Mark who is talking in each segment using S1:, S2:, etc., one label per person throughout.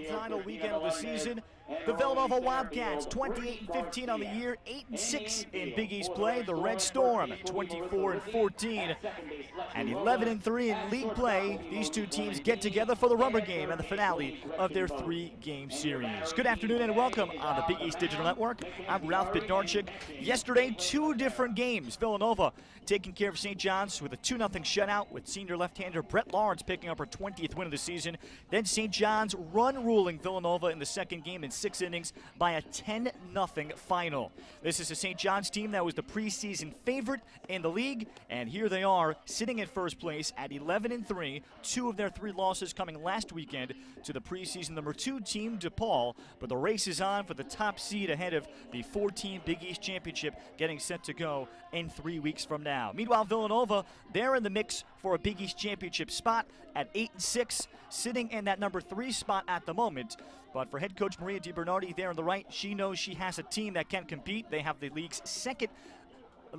S1: final weekend of the season. The Villanova Wildcats, 28-15 on the year, 8-6 in Big East play. The Red Storm, 24-14 and 11-3 in league play. These two teams get together for the rubber game and the finale of their three-game series. Good afternoon and welcome on the Big East Digital Network. I'm Ralph Bednarczyk. Yesterday, two different games. Villanova taking care of St. John's with a 2-0 shutout with senior left-hander Brette Lawrence picking up her 20th win of the season. Then St. John's run-ruling Villanova in the second game in 6 innings by a 10-0 final. This is a St. John's team that was the preseason favorite in the league, and here they are sitting in first place at 11-3. 2 of their 3 losses coming last weekend to the preseason number 2 team, DePaul. But the race is on for the top seed ahead of the 4-team Big East Championship getting set to go in 3 weeks from now. Meanwhile, Villanova, they're in the mix for a Big East Championship spot at 8-6, sitting in that number 3 spot at the moment. But for head coach Maria DiBernardi there on the right, she knows she has a team that can compete. They have the league's second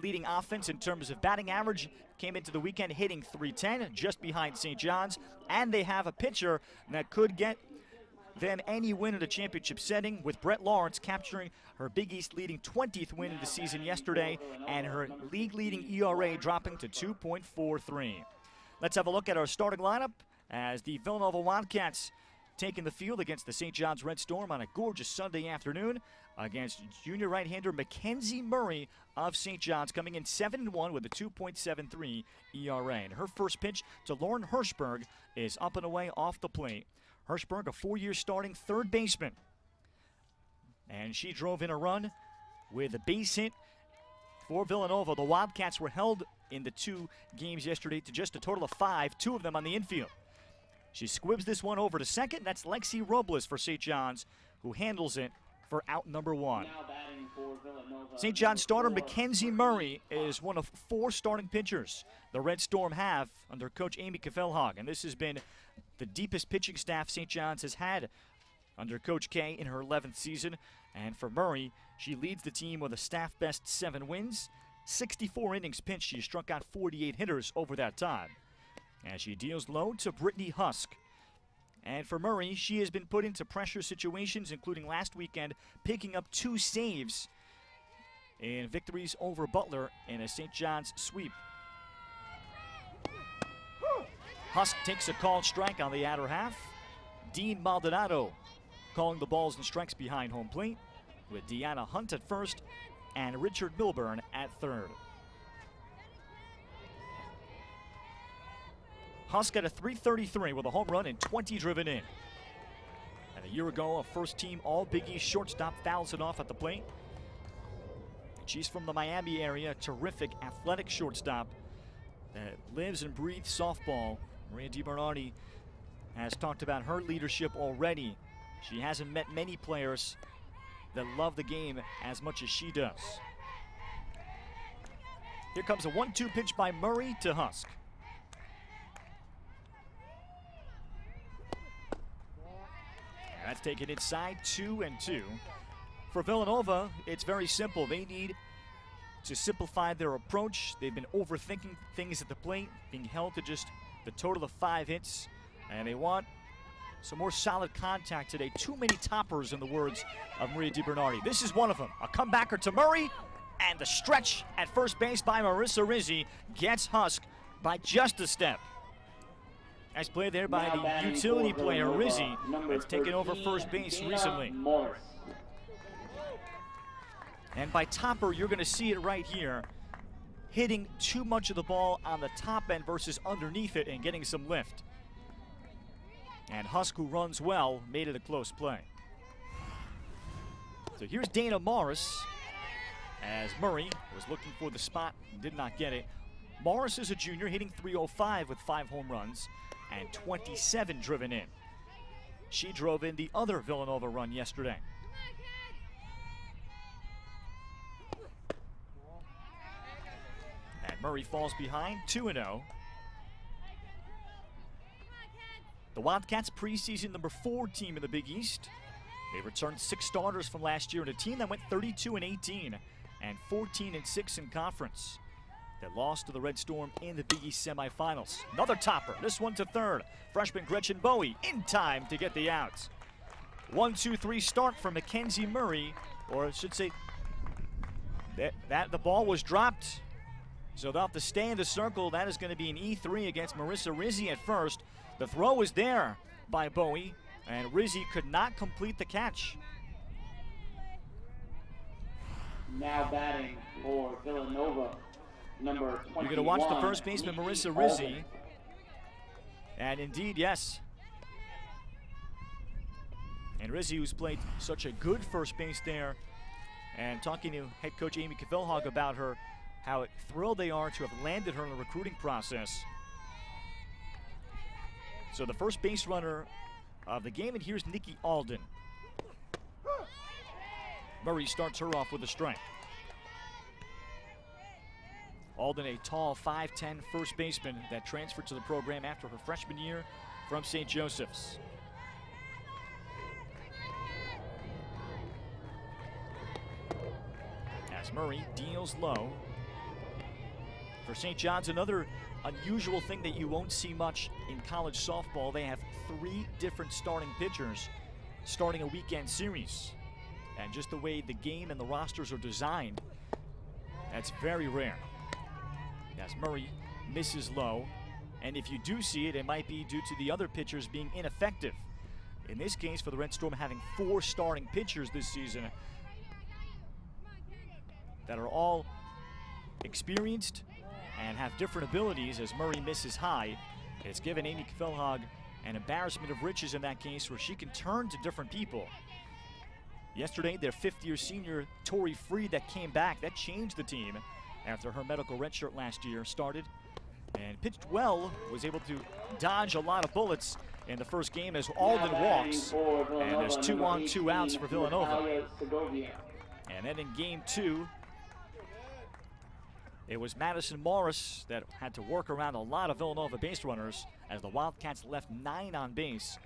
S1: leading offense in terms of batting average. Came into the weekend hitting .310, just behind St. John's. And they have a pitcher that could get them any win in a championship setting, with Brette Lawrence capturing her Big East leading 20th win of the season yesterday and her league-leading ERA dropping to 2.43. Let's have a look at our starting lineup as the Villanova Wildcats taking the field against the St. John's Red Storm on a gorgeous Sunday afternoon against junior right-hander Mackenzie Murray of St. John's, coming in 7-1 with a 2.73 ERA. And her first pitch to Lauren Hirschberg is up and away off the plate. Hirschberg, a 4-year starting third baseman. And she drove in a run with a base hit for Villanova. The Wildcats were held in the 2 games yesterday to just a total of 5, 2 of them on the infield. She squibs this one over to second. That's Lexi Robles for St. John's, who handles it for out number 1. St. John's starter Mackenzie Murray is one of 4 starting pitchers the Red Storm have under coach Amy Kavelhag, and this has been the deepest pitching staff St. John's has had under Coach K in her 11th season. And for Murray, she leads the team with a staff best 7 wins, 64 innings pitched. She struck out 48 hitters over that time, as she deals low to Brittany Husk. And for Murray, she has been put into pressure situations, including last weekend picking up 2 saves in victories over Butler in a St. John's sweep. Husk takes a called strike on the outer half. Dean Maldonado calling the balls and strikes behind home plate, with Deanna Hunt at first and Richard Milburn at third. Husk at a .333 with a home run and 20 driven in. And a year ago, a first-team All-Big East shortstop fouls it off at the plate. She's from the Miami area, terrific athletic shortstop that lives and breathes softball. Maria DiBernardi has talked about her leadership already. She hasn't met many players that love the game as much as she does. Here comes a 1-2 pitch by Murray to Husk. And that's taken inside, 2-2. For Villanova, it's very simple. They need to simplify their approach. They've been overthinking things at the plate, being held to just the total of 5 hits, and they want some more solid contact today. Too many toppers, in the words of Maria DiBernardi. This is one of them. A comebacker to Murray, and the stretch at first base by Marissa Rizzi gets Husk by just a step. Nice play there by the utility player Rizzi, that's taken over first base recently. And by topper, you're going to see it right here, hitting too much of the ball on the top end versus underneath it and getting some lift. And Husk, who runs well, made it a close play. So here's Dana Morris, as Murray was looking for the spot and did not get it. Morris is a junior, hitting .305 with 5 home runs and 27 driven in. She drove in the other Villanova run yesterday. And Murray falls behind, 2-0. The Wildcats, preseason number 4 team in the Big East. They returned 6 starters from last year in a team that went 32-18 and 14-6 in conference. They lost to the Red Storm in the Big East semifinals. Another topper, this one to third. Freshman Gretchen Bowie in time to get the outs. 1-2-3 start for Mackenzie Murray, or I should say that the ball was dropped. So they'll have to stay in the circle. That is going to be an E3 against Marissa Rizzi at first. The throw was there by Bowie, and Rizzi could not complete the catch.
S2: Now batting for Villanova, number 21.
S1: You're going to watch the first baseman, Marissa Rizzi. And indeed, yes. And Rizzi, who's played such a good first base there, and talking to head coach Amy Kavilhag about her, how thrilled they are to have landed her in the recruiting process. So the first base runner of the game, and here's Nikki Alden. Murray starts her off with a strike. Alden, a tall 5'10" first baseman that transferred to the program after her freshman year from St. Joseph's. As Murray deals low. For St. John's, another unusual thing that you won't see much in college softball, they have 3 different starting pitchers starting a weekend series. And just the way the game and the rosters are designed, that's very rare. As Murray misses low, and if you do see it, it might be due to the other pitchers being ineffective. In this case, for the Red Storm, having 4 starting pitchers this season that are all experienced and have different abilities. As Murray misses high, it's given Amy Kavilhag an embarrassment of riches in that case, where she can turn to different people. Yesterday, their 5th-year senior Tori Freed that came back, that changed the team after her medical redshirt last year started, and pitched well, was able to dodge a lot of bullets in the first game as Alden walks, and there's 2 on, 2 outs for Villanova. And then in game 2, it was Madison Morris that had to work around a lot of Villanova base runners as the Wildcats left 9 on base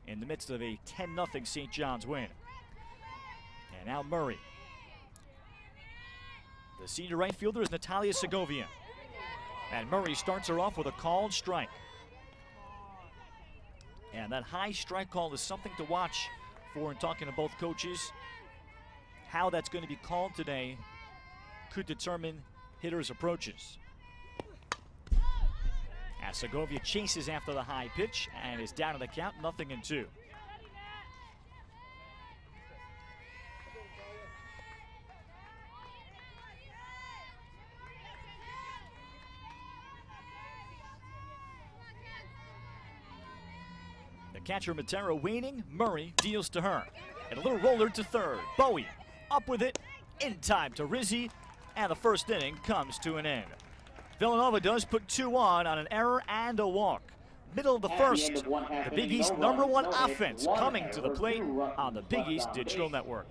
S1: in the midst of a 10-0 St. John's win. And now Murray. The senior right fielder is Natalia Segovia. And Murray starts her off with a called strike. And that high strike call is something to watch for in talking to both coaches. How that's going to be called today could determine hitters' approaches. As Segovia chases after the high pitch and is down to the count, 0-2. The catcher Matera waiting. Murray deals to her. And a little roller to third. Bowie up with it in time to Rizzi. And the first inning comes to an end. Villanova does put 2 on an error and a walk. Middle of the first, the Big East #1 offense coming to the plate on the Big East Digital Network.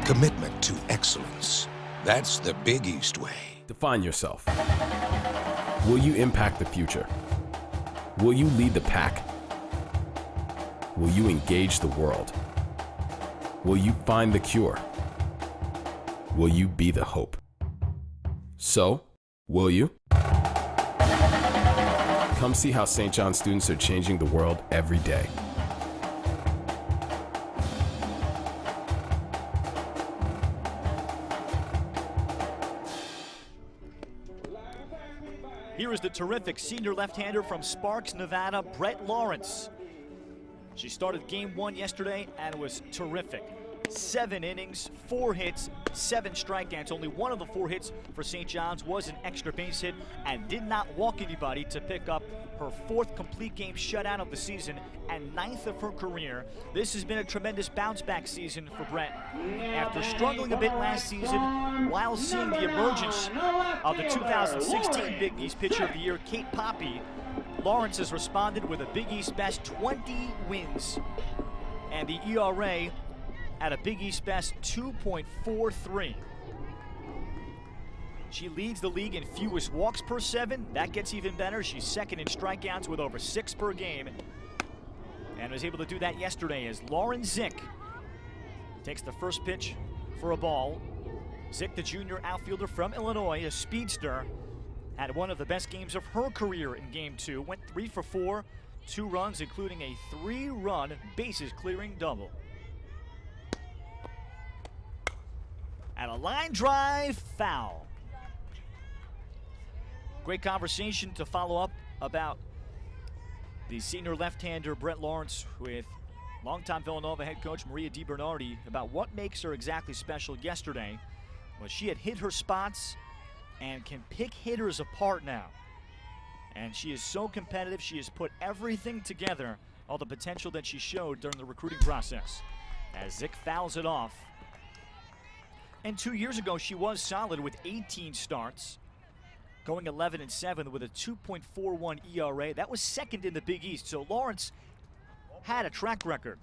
S3: Commitment to excellence. That's the Big East way.
S4: Define yourself. Will you impact the future? Will you lead the pack? Will you engage the world? Will you find the cure? Will you be the hope? So, will you? Come see how St. John students are changing the world every day.
S1: Here is the terrific senior left-hander from Sparks, Nevada, Brette Lawrence. She started game 1 yesterday and was terrific. 7 innings, 4 hits, 7 strikeouts. Only one of the 4 hits for St. John's was an extra base hit, and did not walk anybody to pick up her 4th complete game shutout of the season and 9th of her career. This has been a tremendous bounce-back season for Brette. After struggling a bit last season, while seeing the emergence of the 2016 Big East Pitcher of the Year, Kate Poppy, Lawrence has responded with a Big East best 20 wins. And the ERA at a Big East best 2.43. She leads the league in fewest walks per 7. That gets even better. She's second in strikeouts with over 6 per game. And was able to do that yesterday as Lauren Zick takes the first pitch for a ball. Zick, the junior outfielder from Illinois, a speedster, had one of the best games of her career in Game 2. Went 3 for 4, 2 runs, including a 3-run bases-clearing double. And a line drive foul. Great conversation to follow up about the senior left-hander Brette Lawrence with longtime Villanova head coach Maria DiBernardi about what makes her exactly special yesterday. Well, she had hit her spots and can pick hitters apart now. And she is so competitive. She has put everything together, all the potential that she showed during the recruiting process. As Zick fouls it off. And 2 years ago, she was solid with 18 starts, going 11-7 with a 2.41 ERA. That was second in the Big East. So Lawrence had a track record.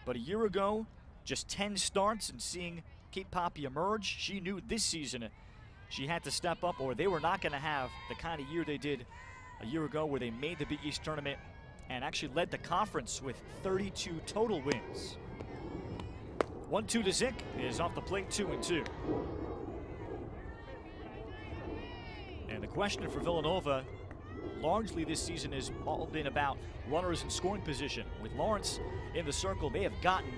S1: But a year ago, just 10 starts and seeing Kate Poppy emerge, she knew this season she had to step up or they were not going to have the kind of year they did a year ago where they made the Big East tournament and actually led the conference with 32 total wins. 1-2 to Zick is off the plate, 2-2. And the question for Villanova largely this season has all been about runners in scoring position. With Lawrence in the circle, they have gotten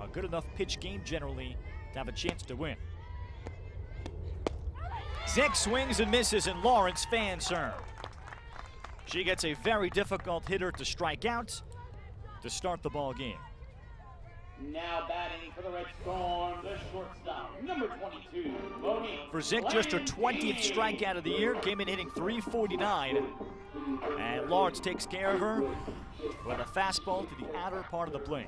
S1: a good enough pitch game generally to have a chance to win. Zick swings and misses, and Lawrence fans her. She gets a very difficult hitter to strike out to start the ball game.
S2: Now batting for the Red Storm, the shortstop, number 22, Monique.
S1: For Zick, just her 20th strikeout of the year, came in hitting .349. And Lawrence takes care of her with a fastball to the outer part of the plate.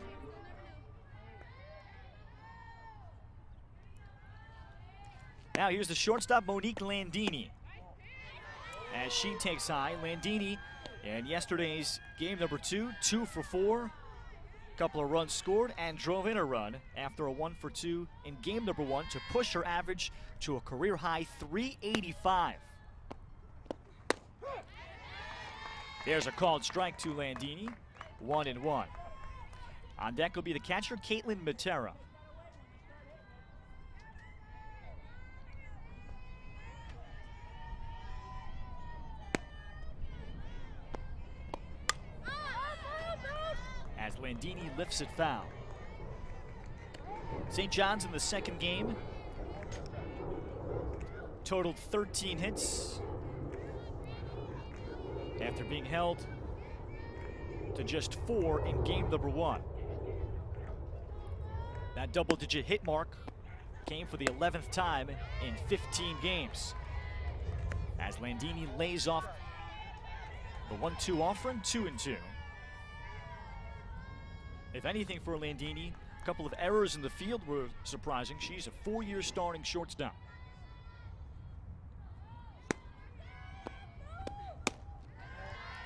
S1: Now here's the shortstop, Monique Landini. As she takes high, Landini in yesterday's game number 2, 2 for 4. Couple of runs scored and drove in a run after a 1 for 2 in game number 1 to push her average to a career high 385. There's a called strike to Landini, 1-1. On deck will be the catcher, Caitlin Matera. As Landini lifts it foul. St. John's in the second game totaled 13 hits after being held to just 4 in game number 1. That double-digit hit mark came for the 11th time in 15 games. As Landini lays off the 1-2 offering, 2-2. If anything for Landini, a couple of errors in the field were surprising. She's a 4-year starting shortstop.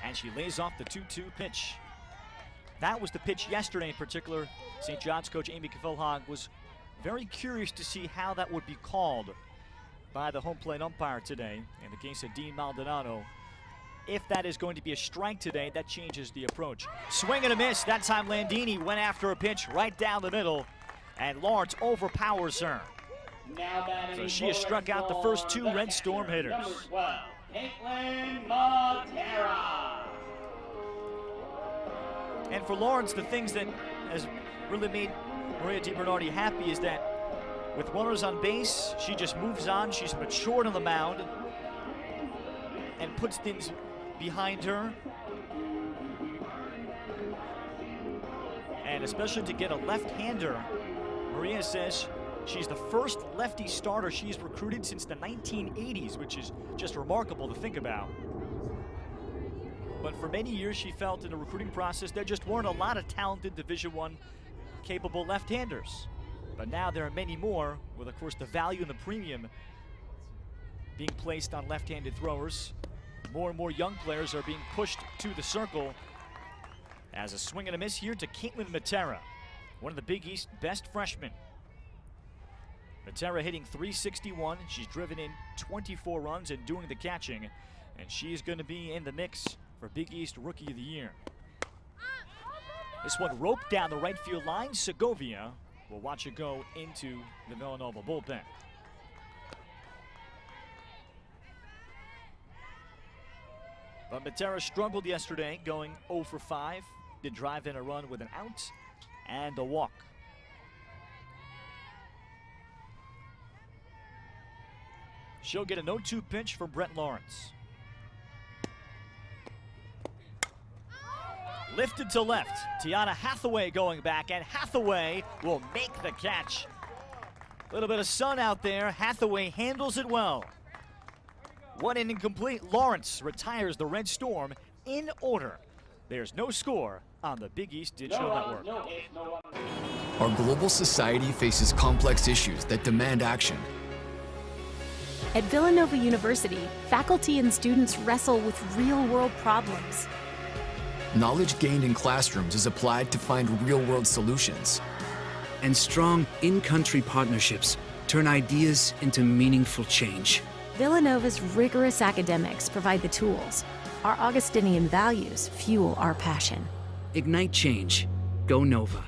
S1: And she lays off the 2-2 pitch. That was the pitch yesterday in particular. St. John's coach Amy Kvilhag was very curious to see how that would be called by the home plate umpire today in the case of Dean Maldonado. If that is going to be a strike today, that changes the approach. Swing and a miss. That time Landini went after a pitch right down the middle, and Lawrence overpowers her. So she has struck out the first 2 Red Storm hitters.
S2: Number 12, Caitlin Matera.
S1: And for Lawrence, the things that has really made Maria DiBernardi happy is that with runners on base, she just moves on. She's matured on the mound and puts things behind her. And especially to get a left-hander, Maria says she's the first lefty starter she's recruited since the 1980s, which is just remarkable to think about. But for many years, she felt in the recruiting process there just weren't a lot of talented Division I capable left-handers. But now there are many more, with of course the value and the premium being placed on left-handed throwers. More and more young players are being pushed to the circle. As a swing and a miss here to Caitlin Matera. one of the Big East best freshmen. Matera hitting .361. She's driven in 24 runs and doing the catching, and she's going to be in the mix for Big East Rookie of the Year. This one roped down the right field line. Segovia will watch it go into the Villanova bullpen. But Matera struggled yesterday, going 0 for 5. Did drive in a run with an out and a walk. She'll get a 0-2 pitch from Brette Lawrence. Lifted to left. Tiana Hathaway going back, and Hathaway will make the catch. A little bit of sun out there. Hathaway handles it well. One inning complete. Lawrence retires the Red Storm in order. There's no score on the Big East Digital Network.
S5: Our global society faces complex issues that demand action.
S6: At Villanova University, faculty and students wrestle with real-world problems.
S5: Knowledge gained in classrooms is applied to find real-world solutions.
S7: And strong in-country partnerships turn ideas into meaningful change.
S6: Villanova's rigorous academics provide the tools. Our Augustinian values fuel our passion.
S7: Ignite change. Go Nova.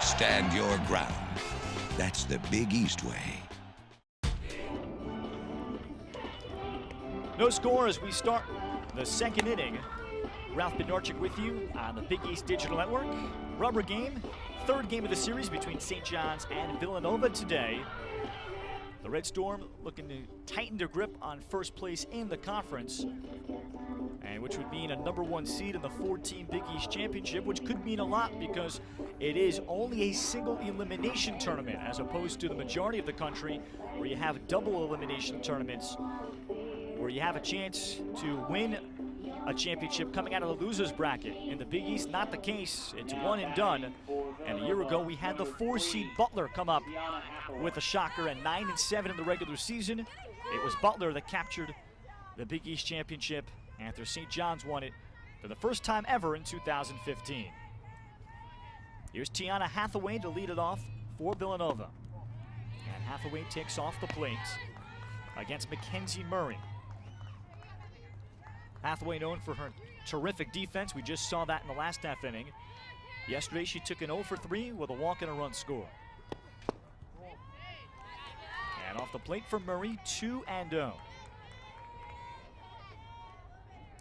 S3: Stand your ground. That's the Big East way.
S1: No score as we start the second inning. Ralph Bednarczyk with you on the Big East Digital Network. Rubber game, third game of the series between St. John's and Villanova today. The Red Storm looking to tighten their grip on first place in the conference, and which would mean a #1 seed in the 4-team Big East Championship, which could mean a lot because it is only a single elimination tournament as opposed to the majority of the country where you have double elimination tournaments where you have a chance to win a championship coming out of the losers bracket. In the Big East, not the case. It's one and done. And a year ago, we had the 4-seed Butler come up with a shocker at 9-7 in the regular season. It was Butler that captured the Big East Championship after St. John's won it for the first time ever in 2015. Here's Tiana Hathaway to lead it off for Villanova. And Hathaway takes off the plate against Mackenzie Murray. Hathaway known for her terrific defense. We just saw that in the last half inning. Yesterday she took an 0 for 3 with a walk and a run score. And off the plate for Murray, 2-0.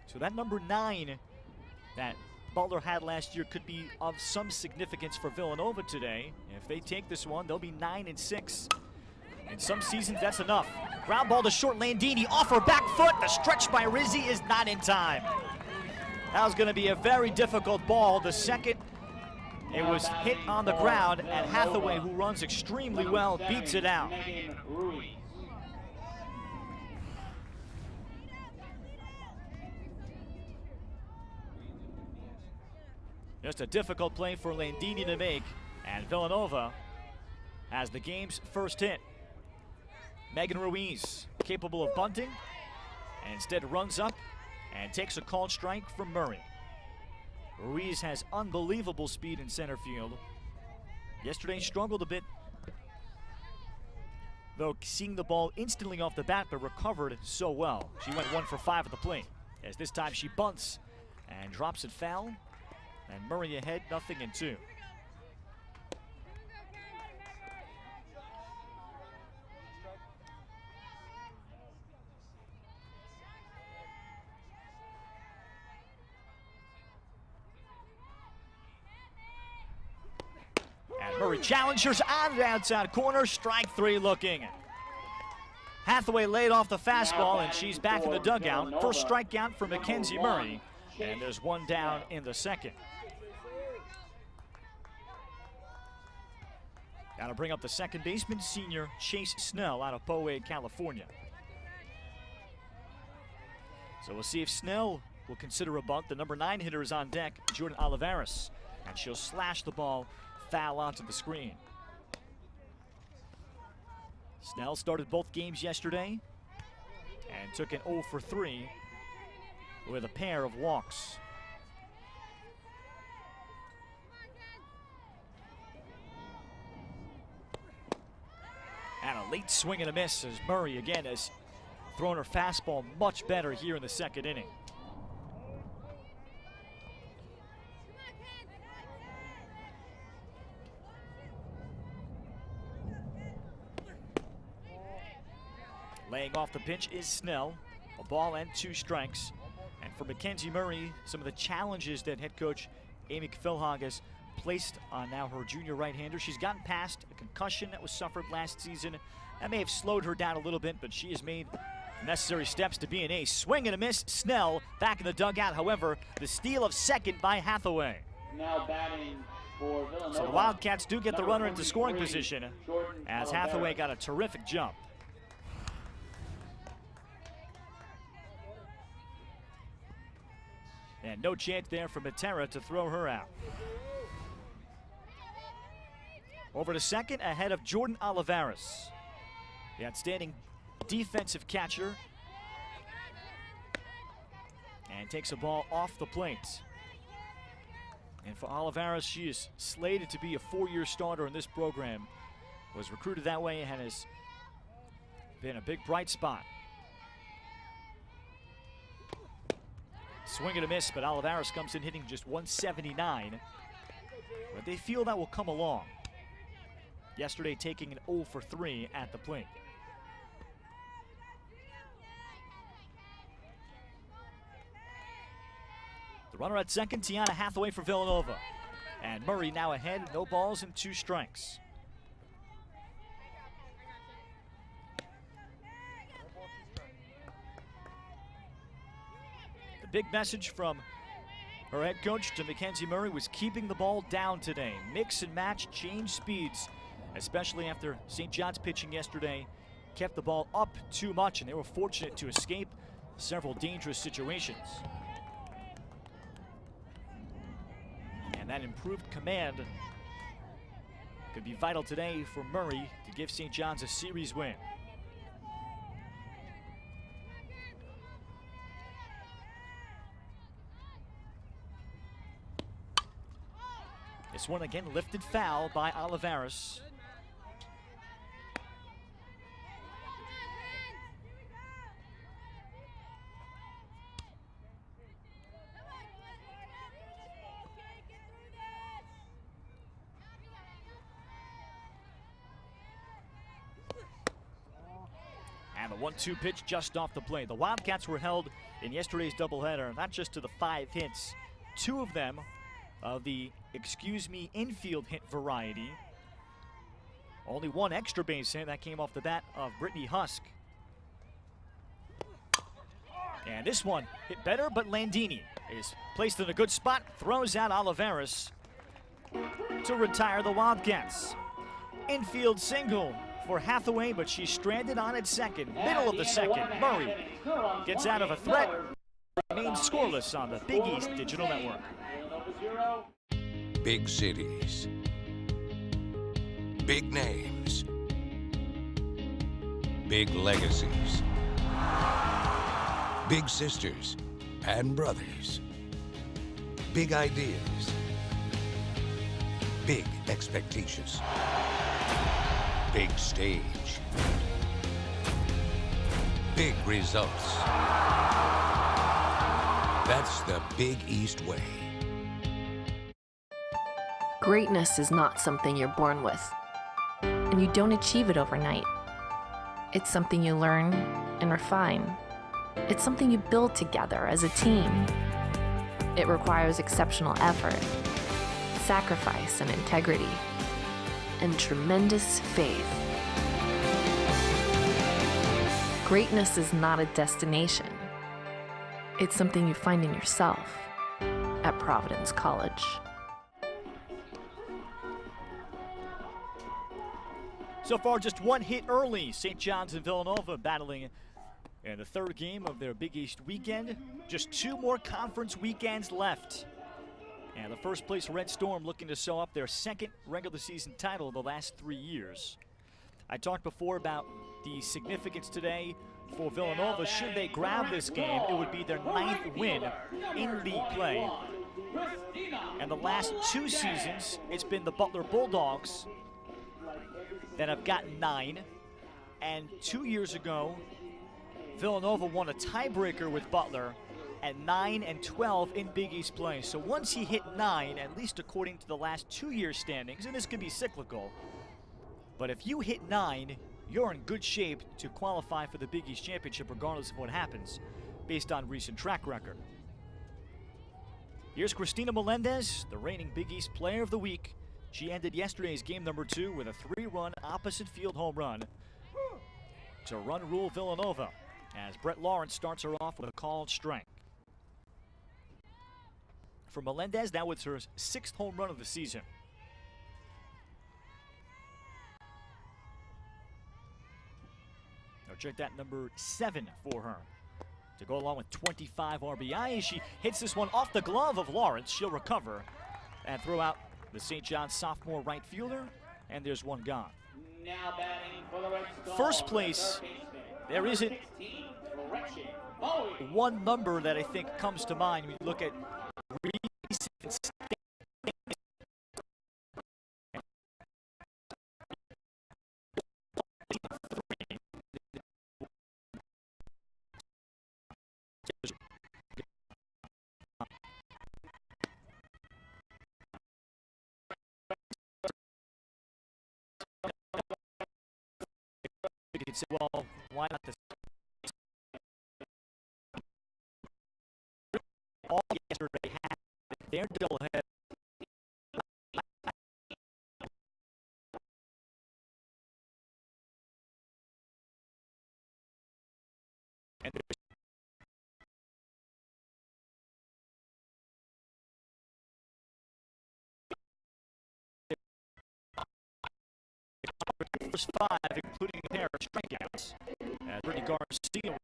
S1: So that number 9 that Butler had last year could be of some significance for Villanova today. If they take this one, they'll be 9-6. In some seasons, that's enough. Ground ball to short. Landini off her back foot. The stretch by Rizzi is not in time. That was going to be a very difficult ball. The second, it was hit on the ground, and Hathaway, who runs extremely well, beats it out. Just a difficult play for Landini to make, and Villanova has the game's first hit. Megan Ruiz, capable of bunting, and instead runs up and takes a called strike from Murray. Ruiz has unbelievable speed in center field. Yesterday struggled a bit, though seeing the ball instantly off the bat, but recovered so well. She went 1 for 5 at the plate, as this time she bunts and drops it foul, and Murray ahead, 0-2. Murray challengers on the outside corner, strike 3 looking. Hathaway laid off the fastball, and she's back in the dugout. First strikeout for Mackenzie Murray, and there's one down in the second. Now to bring up the second baseman, senior Chase Snell out of Poway, California. So we'll see if Snell will consider a bunt. The number 9 hitter is on deck, Jordan Olivares, and she'll slash the ball foul onto the screen. Snell started both games yesterday and took an 0 for 3 with a pair of walks. And a late swing and a miss as Murray again has thrown her fastball much better here in the second inning. Laying off the pitch is Snell. A ball and 2 strikes. And for Mackenzie Murray, some of the challenges that head coach Amy Kvilhag has placed on now her junior right-hander. She's gotten past a concussion that was suffered last season. That may have slowed her down a little bit, but she has made necessary steps to be an ace. Swing and a miss. Snell back in the dugout. However, the steal of second by Hathaway.
S2: Now batting for Villanova.
S1: So the Wildcats do get the runner into scoring
S2: 43,
S1: position
S2: Jordan
S1: as
S2: Olivares.
S1: Hathaway got a terrific jump. And no chance there for Matera to throw her out. Over to second ahead of Jordan Olivares, the outstanding defensive catcher, and takes a ball off the plate. And for Olivares, she is slated to be a 4-year starter in this program. Was recruited that way and has been a big bright spot. Swing and a miss, but Olivares comes in hitting just 179. But they feel that will come along. Yesterday taking an 0 for 3 at the plate. The runner at second, Tiana Hathaway for Villanova. And Murray now ahead, no balls and 2 strikes. The big message from her head coach to Mackenzie Murray was keeping the ball down today. Mix and match, change speeds, especially after St. John's pitching yesterday kept the ball up too much, and they were fortunate to escape several dangerous situations. And that improved command could be vital today for Murray to give St. John's a series win. This one again lifted foul by Olivares. And the 1-2 pitch just off the plate. The Wildcats were held in yesterday's doubleheader, not just to the 5 hits, 2 of them of the infield hit variety. Only 1 extra base hit that came off the bat of Brittany Husk. And this one hit better, but Landini is placed in a good spot, throws out Olivares to retire the Wildcats. Infield single for Hathaway, but she's stranded on at second, middle of the second. Murray gets out of a threat, remains scoreless on the Big East Digital Network.
S3: Big cities. Big names. Big legacies. Big sisters and brothers. Big ideas. Big expectations. Big stage. Big results. That's the Big East way.
S8: Greatness is not something you're born with, and you don't achieve it overnight. It's something you learn and refine. It's something you build together as a team. It requires exceptional effort, sacrifice and integrity, and tremendous faith. Greatness is not a destination. It's something you find in yourself at Providence College.
S1: So far, just one hit early. St. John's and Villanova battling in the third game of their Big East weekend. Just 2 more conference weekends left. And the first place Red Storm looking to sew up their second regular season title of the last 3 years. I talked before about the significance today for Villanova. Should they grab this game, it would be their 9th win in league play. And the last 2 seasons, it's been the Butler Bulldogs that have gotten 9. And 2 years ago, Villanova won a tiebreaker with Butler at 9 and 12 in Big East play. So once he hit 9, at least according to the last 2 years standings, and this could be cyclical, but if you hit 9, you're in good shape to qualify for the Big East Championship regardless of what happens based on recent track record. Here's Christina Melendez, the reigning Big East Player of the Week. She ended yesterday's game number 2 with a 3-run opposite field home run to run rule Villanova as Brette Lawrence starts her off with a called strike. For Melendez, that was her 6th home run of the season. Now check that, number 7 for her, to go along with 25 RBI. She hits this one off the glove of Lawrence. She'll recover and throw out the St. John's sophomore right fielder, and there's one gone.
S2: Now batting for the Red Storm,
S1: First place, there isn't one number that I think comes to mind when you look at recent standings. You could say, well, why not this? All yesterday had their doubleheader. And there's first 5, including a pair of strikeouts. As Rudy Garcia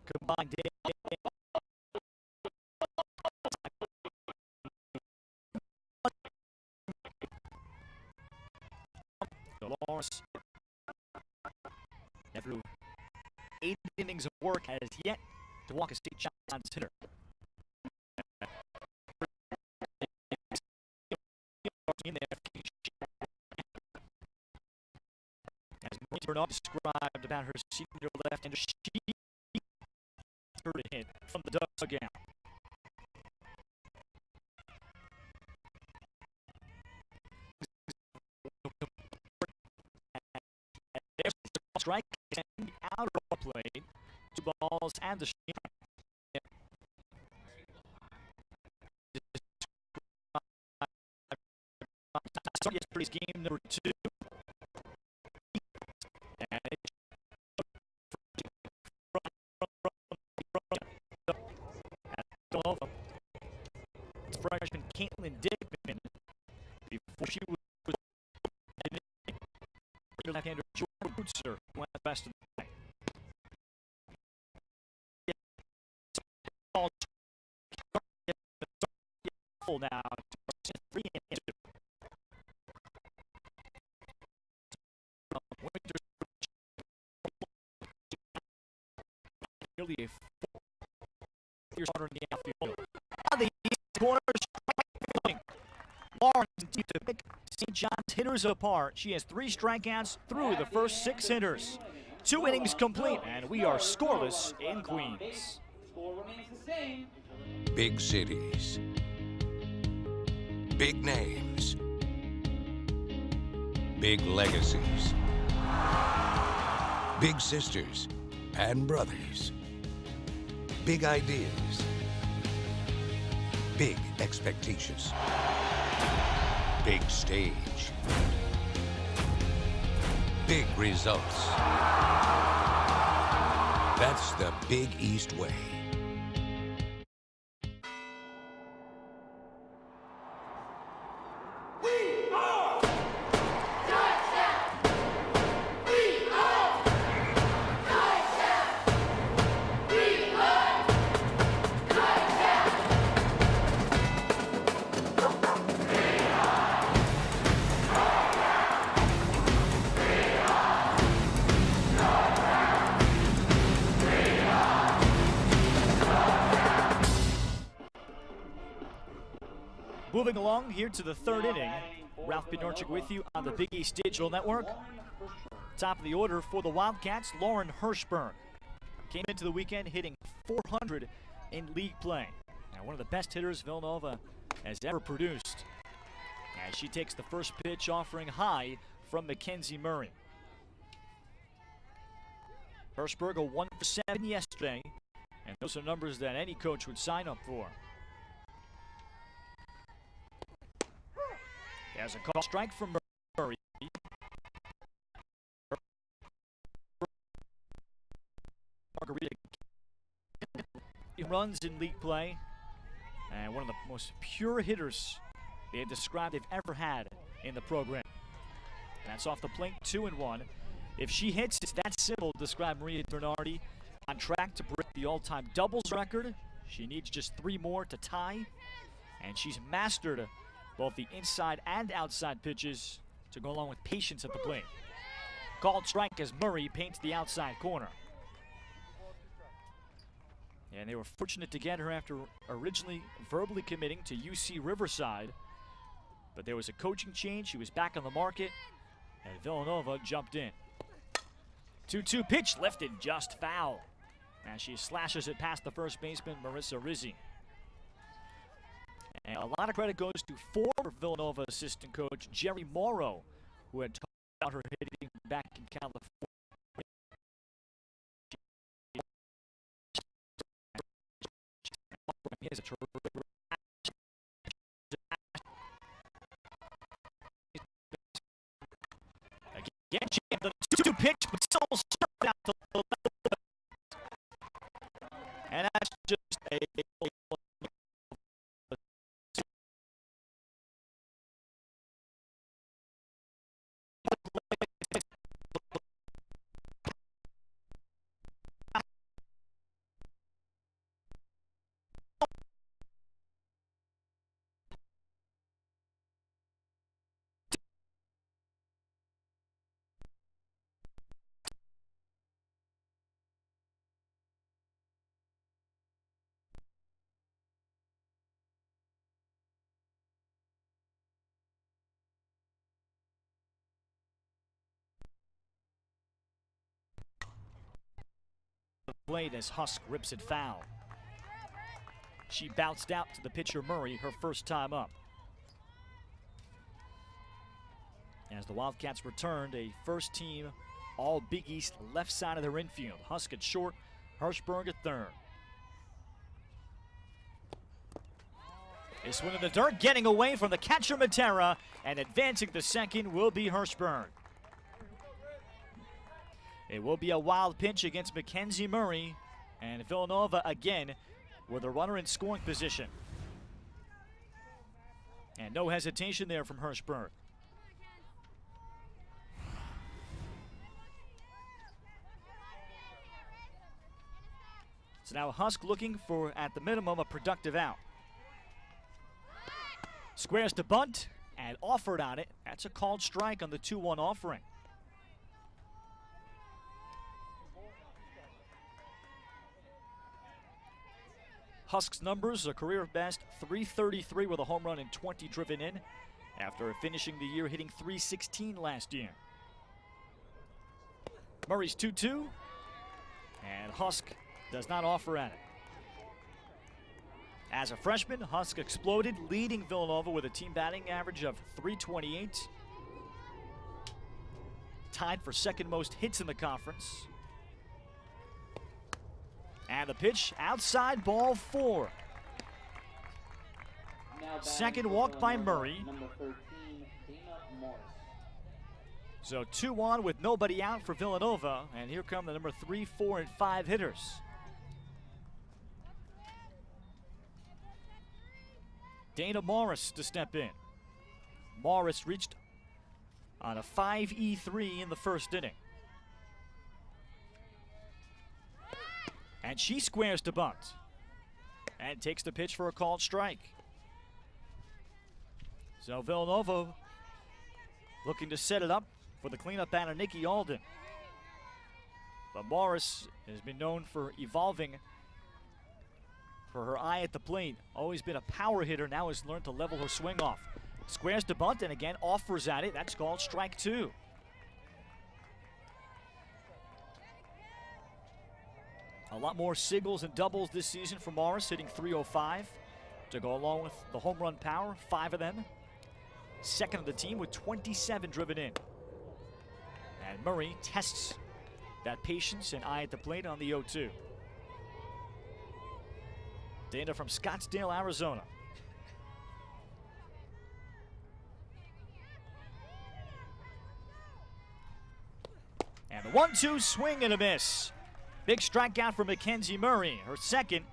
S1: combined Lawrence, through 8 innings of work, has yet to walk a St. John's hitter. In there, as Bernard described about her senior left-hander, she heard a hit from the dugout. There's the strike and out of play, 2 balls and the strike. Yesterday's game number 2. And it's freshman Caitlin Dickman before she was left-hander Jordan Bootser went the best of the night. Now 3 and 2. Nearly a 4-year starter in the outfield. On the east corner, Lawrence continues to pick St. John's hitters apart. She has 3 strikeouts through the first 6 hitters. 2 innings complete, and we are scoreless in Queens.
S2: Score remains the same.
S3: Big cities. Big names. Big legacies. Big sisters and brothers. Big ideas. Big expectations. Big stage. Big results. That's the Big East way.
S1: Moving along here to the third inning. Ralph Bednarczyk with you on the Big East Digital Network. Top of the order for the Wildcats, Lauren Hirschberg. Came into the weekend hitting .400 in league play. Now, one of the best hitters Villanova has ever produced. As she takes the first pitch, offering high from Mackenzie Murray. Hirschberg a 1 for 7 yesterday, and those are numbers that any coach would sign up for. There's a call strike from Murray. Margarita runs in league play, and one of the most pure hitters they have described they've ever had in the program. That's off the plate, 2-1. If she hits, it's that simple to describe Maria Bernardi. On track to break the all-time doubles record. She needs just 3 more to tie, and she's mastered both the inside and outside pitches to go along with patience at the plate. Called strike as Murray paints the outside corner. And they were fortunate to get her after originally verbally committing to UC Riverside. But there was a coaching change. She was back on the market, and Villanova jumped in. 2-2 pitch lifted, just foul. As she slashes it past the first baseman, Marissa Rizzi. And a lot of credit goes to former Villanova assistant coach Jerry Morrow, who had talked about her hitting back in California. Again, she had the 2-2 pitch, but still served out to the left. And that's just a plate as Husk rips it foul. She bounced out to the pitcher Murray her first time up. As the Wildcats returned, a first team all Big East left side of their infield. Husk at short, Hirschberg at third. This one in the dirt, getting away from the catcher Matera, and advancing to second will be Hirschberg. It will be a wild pitch against Mackenzie Murray, and Villanova again with a runner in scoring position. And no hesitation there from Hirschberg. So now Husk looking for, at the minimum, a productive out. Squares to bunt and offered on it. That's a called strike on the 2-1 offering. Husk's numbers, a career best, .333 with a home run and 20 driven in, after finishing the year hitting .316 last year. Murray's 2-2, and Husk does not offer at it. As a freshman, Husk exploded, leading Villanova with a team batting average of .328. Tied for second most hits in the conference. And the pitch, outside, ball 4. Second walk by Murray.
S2: Number 13, Dana Morris.
S1: So 2-1 with nobody out for Villanova, and here come the number 3, 4, and 5 hitters. Dana Morris to step in. Morris reached on a 5-E3 in the first inning. And she squares to bunt and takes the pitch for a called strike. So Villanova looking to set it up for the cleanup batter, Nikki Alden. But Morris has been known for evolving for her eye at the plate. Always been a power hitter, now has learned to level her swing off. Squares to bunt and again offers at it. That's called strike 2. A lot more singles and doubles this season for Morris, hitting .305 to go along with the home run power, 5 of them. Second of the team with 27 driven in. And Murray tests that patience and eye at the plate on the 0-2. Dana from Scottsdale, Arizona. And the 1-2 swing and a miss. Big strikeout for Mackenzie Murray, her second,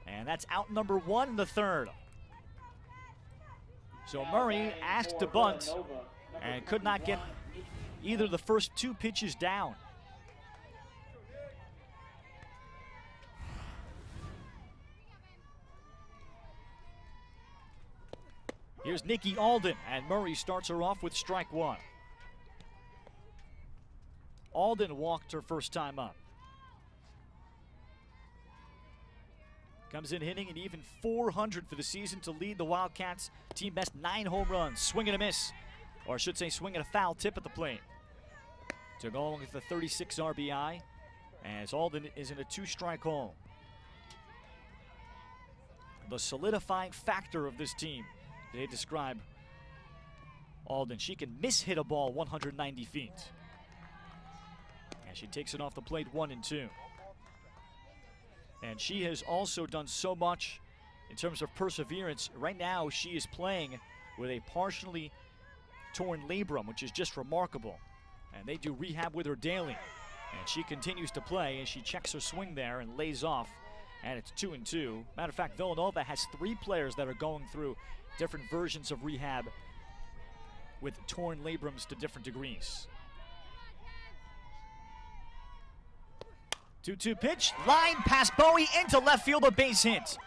S1: and that's out number 1 in the third. So Murray asked to bunt and could not get either of the first 2 pitches down. Here's Nikki Alden, and Murray starts her off with strike 1. Alden walked her first time up. Comes in hitting an even .400 for the season to lead the Wildcats. Team best 9 home runs. Swing and a miss, or I should say swing and a foul tip at the plate. To go along with the 36 RBI, as Alden is in a 2-strike hole. The solidifying factor of this team, they describe Alden. She can miss-hit a ball 190 feet. And she takes it off the plate 1-2. And she has also done so much in terms of perseverance. Right now, she is playing with a partially torn labrum, which is just remarkable. And they do rehab with her daily. And she continues to play as she checks her swing there and lays off. And it's 2-2. Matter of fact, Villanova has 3 players that are going through different versions of rehab with torn labrums to different degrees. 2-2 pitch, line past Bowie into left field, a base hit.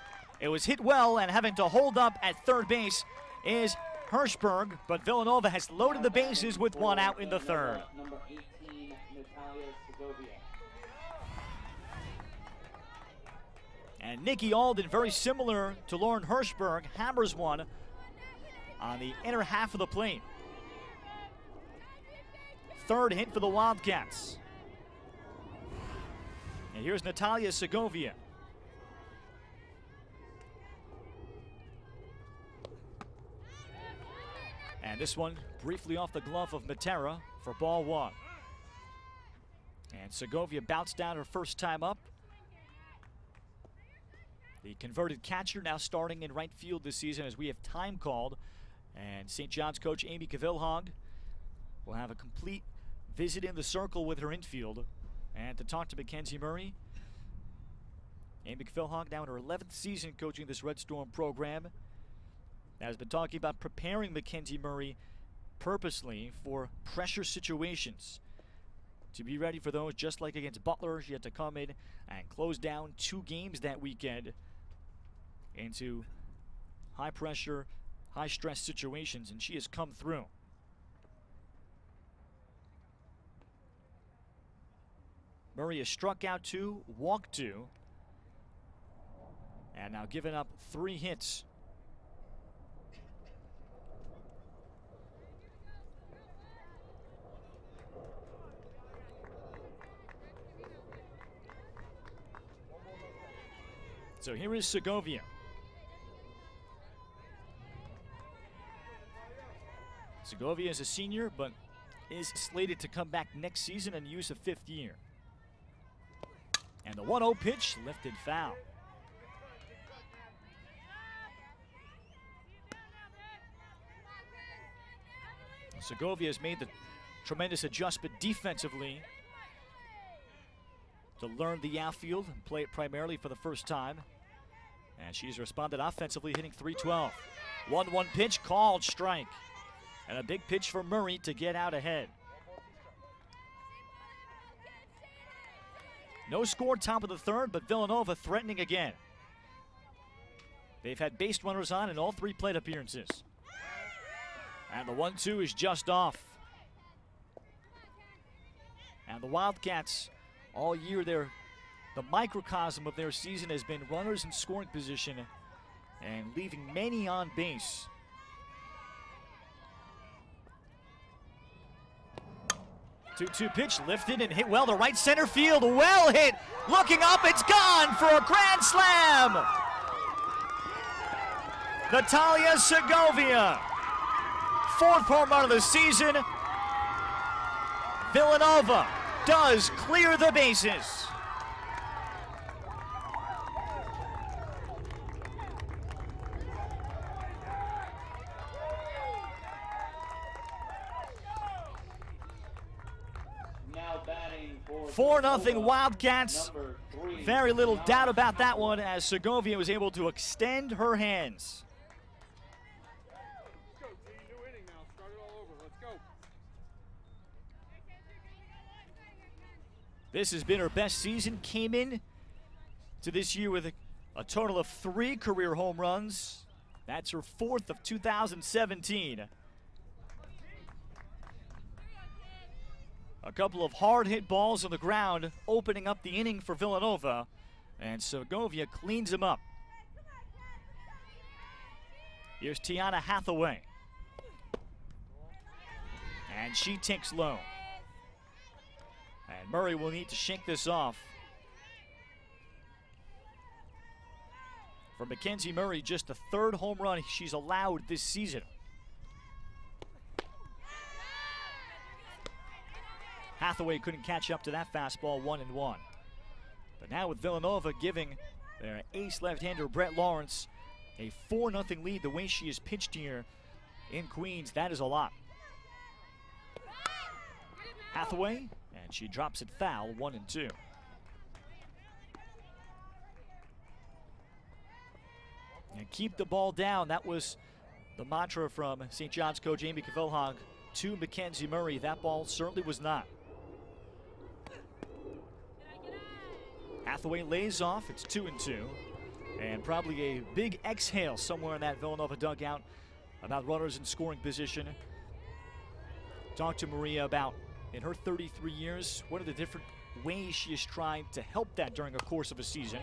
S1: It was hit well, and having to hold up at third base is Hirschberg, but Villanova has loaded the bases with 1 out in the third.
S2: Number 18, Natalia Segovia.
S1: And Nikki Alden, very similar to Lauren Hirschberg, hammers one on the inner half of the plate. Third hit for the Wildcats. And here's Natalia Segovia. And this one briefly off the glove of Matera for ball 1. And Segovia bounced down her first time up. The converted catcher now starting in right field this season as we have time called. And St. John's coach Amy Cavilhog will have a complete visit in the circle with her infield. And to talk to Mackenzie Murray, Amy Cavilhog now in her 11th season coaching this Red Storm program, has been talking about preparing Mackenzie Murray purposely for pressure situations. To be ready for those, just like against Butler, she had to come in and close down 2 games that weekend into high pressure, high stress situations, and she has come through. Murray has struck out 2, walked 2, and now given up 3 hits. So here is Segovia. Segovia is a senior, but is slated to come back next season and use a 5th year. And the 1-0 pitch lifted foul. Segovia has made the tremendous adjustment defensively to learn the outfield and play it primarily for the first time. And she's responded offensively, hitting .312. 1-1 pitch, called strike. And a big pitch for Murray to get out ahead. No score, top of the third, but Villanova threatening again. They've had base runners on in all 3 plate appearances. And the 1-2 is just off. And the Wildcats, all year, the microcosm of their season has been runners in scoring position and leaving many on base. Two-two pitch lifted and hit well to right center field. Well hit. Looking up, it's gone for a grand slam. Natalia Segovia. 4th home run of the season. Villanova does clear the bases.
S2: Now batting for
S1: 4-0 Wildcats.
S2: number 3.
S1: Very little doubt about that one as Segovia was able to extend her hands. This has been her best season. Came in to this year with a total of 3 career home runs. That's her 4th of 2017. A couple of hard hit balls on the ground, opening up the inning for Villanova. And Segovia cleans them up. Here's Tiana Hathaway. And she takes low. And Murray will need to shake this off. For Mackenzie Murray, just the 3rd home run she's allowed this season. Hathaway couldn't catch up to that fastball, 1-1. But now with Villanova giving their ace left-hander Brette Lawrence a 4-0 lead, the way she has pitched here in Queens, that is a lot. Hathaway, and she drops it foul, 1-2. And keep the ball down. That was the mantra from St. John's coach Amy Kavilhag to Mackenzie Murray. That ball certainly was not. Hathaway lays off. It's 2-2. And probably a big exhale somewhere in that Villanova dugout about runners in scoring position. Talk to Maria about, in her 33 years, what are the different ways she is trying to help that during the course of a season.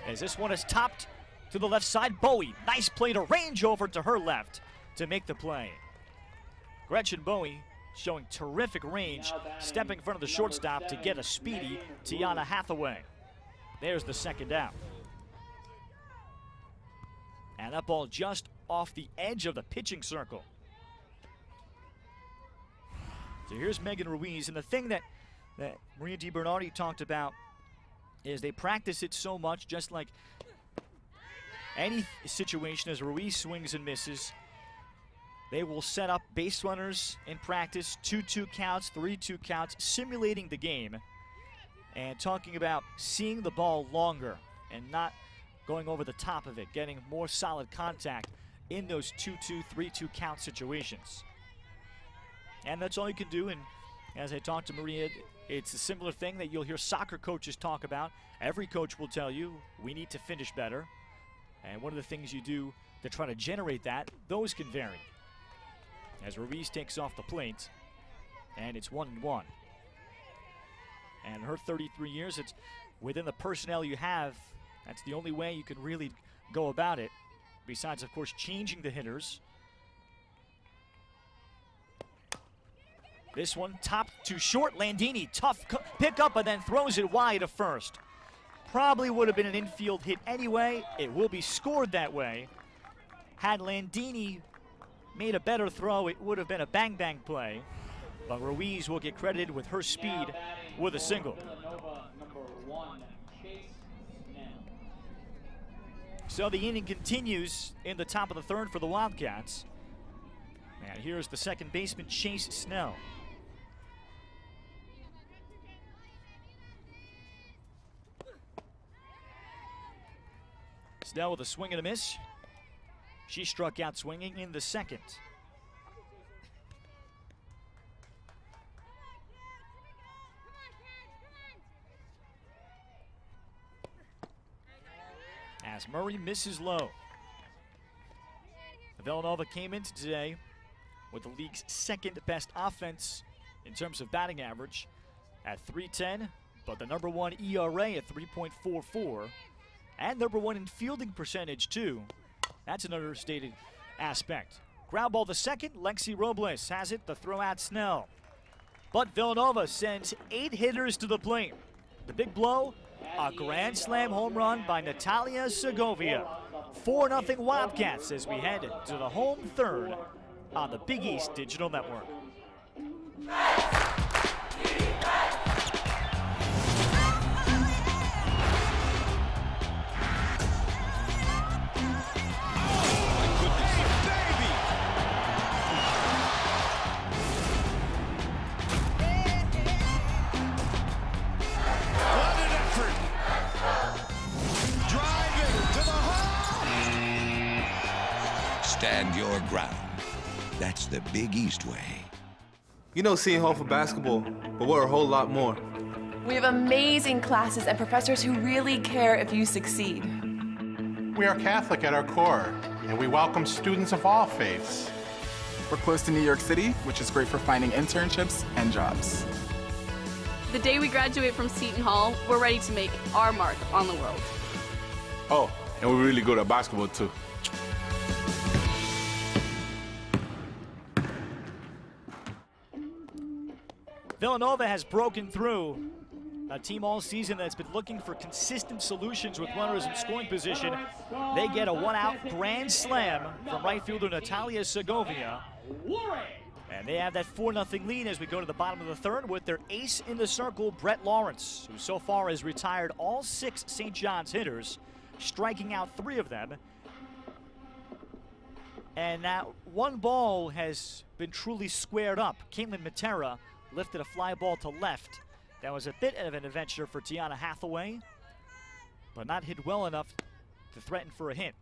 S1: As this one is topped to the left side. Bowie, nice play to range over to her left to make the play. Gretchen Bowie showing terrific range, stepping in front of the shortstop to get a speedy Tiana Hathaway. There's the 2nd out. And that ball just off the edge of the pitching circle. So here's Megan Ruiz, and the thing that Maria DiBernardi talked about is they practice it so much, just like any situation as Ruiz swings and misses. They will set up base runners in practice, 2-2 counts, 3-2 counts, simulating the game, and talking about seeing the ball longer and not going over the top of it, getting more solid contact in those 2-2, 3-2 count situations. And that's all you can do. And as I talked to Maria, it's a similar thing that you'll hear soccer coaches talk about. Every coach will tell you, we need to finish better. And one of the things you do to try to generate that, those can vary. As Ruiz takes off the plate, and it's 1-1. And her 33 years, it's within the personnel you have, that's the only way you can really go about it. Besides, of course, changing the hitters. This one topped to short. Landini, tough pickup, but then throws it wide to first. Probably would have been an infield hit anyway. It will be scored that way. Had Landini made a better throw, it would have been a bang-bang play. But Ruiz will get credited with her speed with a single. So the inning continues in the top of the 3rd for the Wildcats. And here's the second baseman, Chase Snell. Snell with a swing and a miss. She struck out swinging in the second. As Murray misses low. Villanova came into today with the league's second best offense in terms of batting average at .310, but the #1 ERA at 3.44, and #1 in fielding percentage too. That's an understated aspect. Ground ball the second, Lexi Robles has it, the throw at Snell. But Villanova sends 8 hitters to the plate. The big blow, a grand slam home run by Natalia Segovia. 4-0 Wildcats as we head to the home third on the Big East Digital Network.
S3: Stand your ground. That's the Big East way.
S9: You know Seton Hall for basketball, but we're a whole lot more.
S10: We have amazing classes and professors who really care if you succeed.
S11: We are Catholic at our core, and we welcome students of all faiths.
S12: We're close to New York City, which is great for finding internships and jobs.
S13: The day we graduate from Seton Hall, we're ready to make our mark on the world.
S9: Oh, and we're really good at basketball too.
S1: Villanova has broken through, a team all season that's been looking for consistent solutions with runners in scoring position. They get a one-out grand slam from right fielder Natalia Segovia. And they have that 4-0 lead as we go to the bottom of the third with their ace in the circle, Brette Lawrence, who so far has retired all 6 St. John's hitters, striking out 3 of them. And that one ball has been truly squared up. Caitlin Matera lifted a fly ball to left. That was a bit of an adventure for Tiana Hathaway, but not hit well enough to threaten for a hit.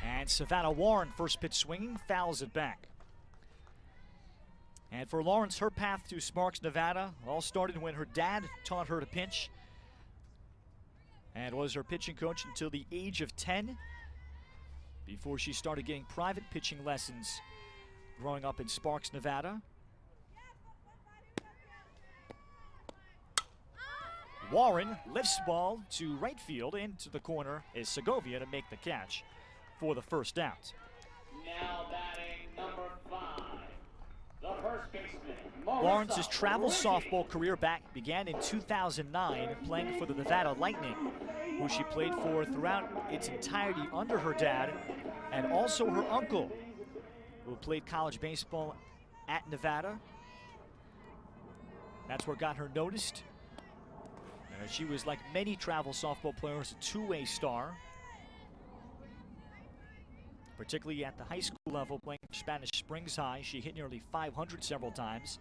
S1: And Savannah Warren, first pitch swinging, fouls it back. And for Lawrence, her path to Sparks, Nevada, all started when her dad taught her to pitch and was her pitching coach until the age of 10 before she started getting private pitching lessons growing up in Sparks, Nevada. Warren lifts ball to right field. Into the corner is Segovia to make the catch for the first out.
S2: Now batting #5, the first baseman.
S1: Lawrence's travel softball career began in 2009, playing for the Nevada Lightning, who she played for throughout its entirety under her dad and also her uncle, who played college baseball at Nevada. That's what got her noticed. She was, like many travel softball players, a two-way star, particularly at the high school level, playing for Spanish Springs High. She hit nearly 500 several times.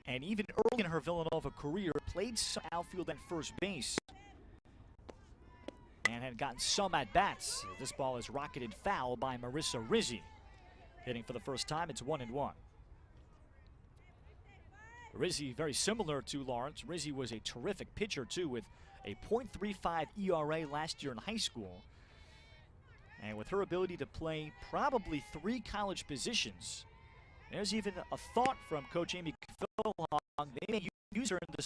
S1: And even early in her Villanova career, played some outfield and first base and had gotten some at-bats. This ball is rocketed foul by Marissa Rizzi. Hitting for the first time, it's 1-1. Rizzi, very similar to Lawrence. Rizzi was a terrific pitcher, too, with a .35 ERA last year in high school. And with her ability to play probably 3 college positions, there's even a thought from Coach Amy Philhong. They may use her in the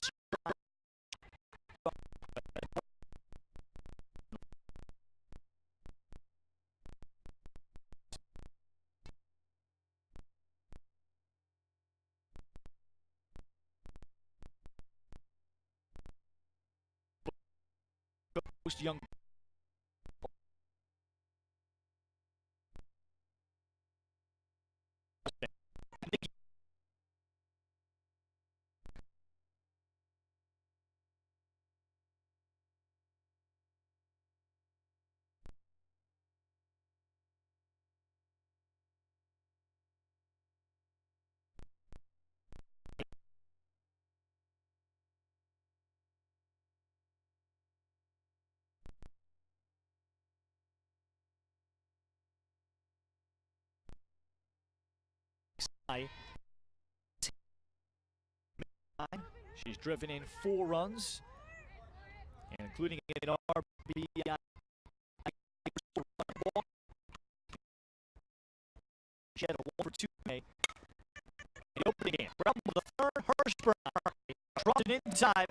S1: young. She's driven in 4 runs, including an RBI. She had a 1-for-2 in the opening game. Brown with the third. Hirschbrown dropped it in time.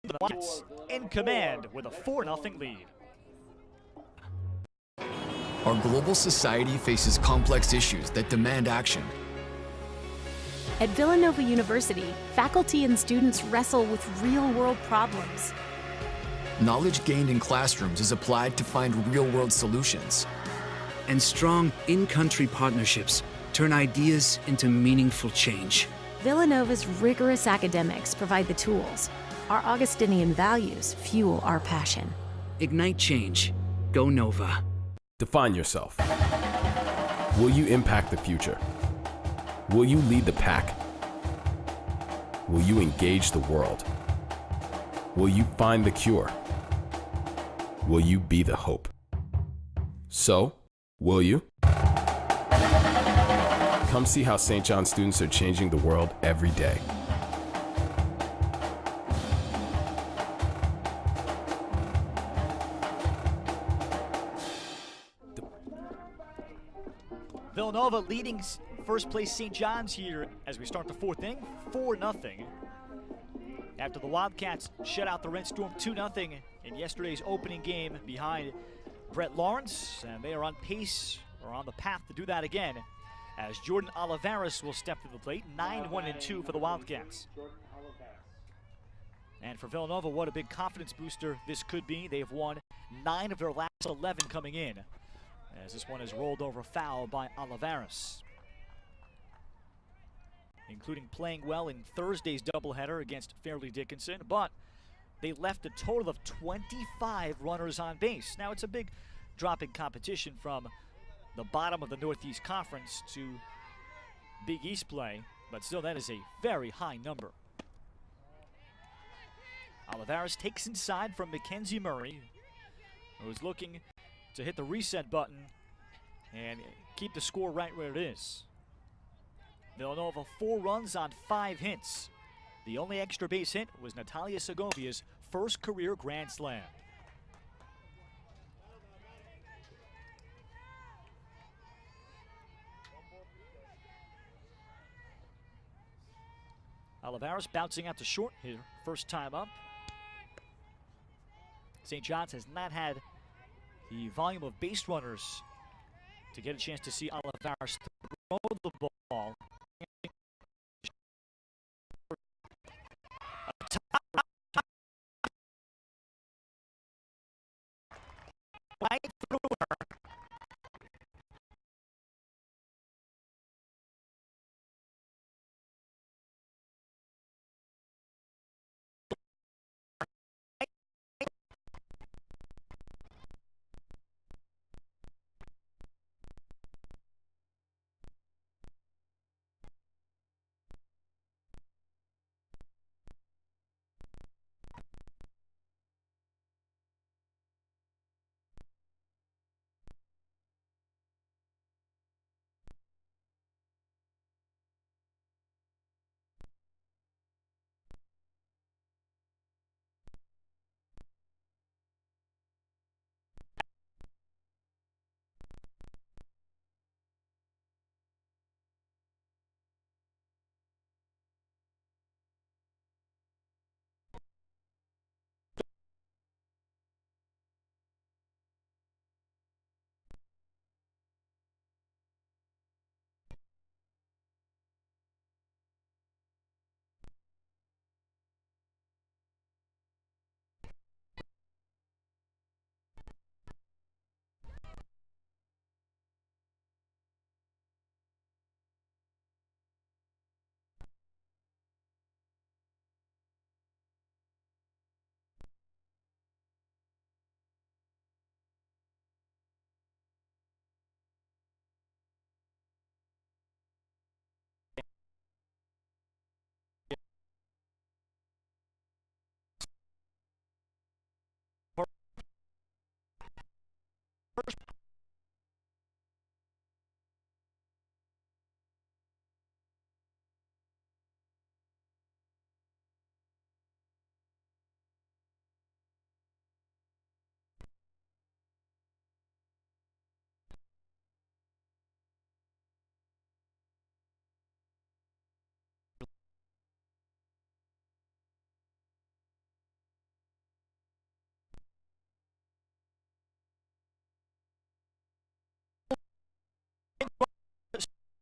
S1: The Wildcats in command with a 4-0 lead.
S5: Our global society faces complex issues that demand action.
S6: At Villanova University, faculty and students wrestle with real-world problems.
S5: Knowledge gained in classrooms is applied to find real-world solutions.
S7: And strong in-country partnerships turn ideas into meaningful change.
S6: Villanova's rigorous academics provide the tools. Our Augustinian values fuel our passion.
S7: Ignite change. Go Nova.
S4: Define yourself. Will you impact the future? Will you lead the pack? Will you engage the world? Will you find the cure? Will you be the hope? So, will you? Come see how St. John students are changing the world every day.
S1: Villanova leading first place St. John's here as we start the 4th inning, 4-0. After the Wildcats shut out the Red Storm 2-0 in yesterday's opening game behind Brette Lawrence, and they are on pace or on the path to do that again as Jordan Olivares will step to the plate. 9-1-2 for the Wildcats. And for Villanova, what a big confidence booster this could be. They have won 9 of their last 11 coming in, as this one is rolled over foul by Olivares, including playing well in Thursday's doubleheader against Fairleigh Dickinson, but they left a total of 25 runners on base. Now, it's a big drop in competition from the bottom of the Northeast Conference to Big East play, but still, that is a very high number. Olivares takes inside from Mackenzie Murray, who's looking to hit the reset button and keep the score right where it is. Villanova 4 runs on 5 hits. The only extra base hit was Natalia Segovia's first career grand slam. Olivares bouncing out to short here, first time up. St. John's has not had the volume of base runners to get a chance to see Olivares throw the ball. Right through her.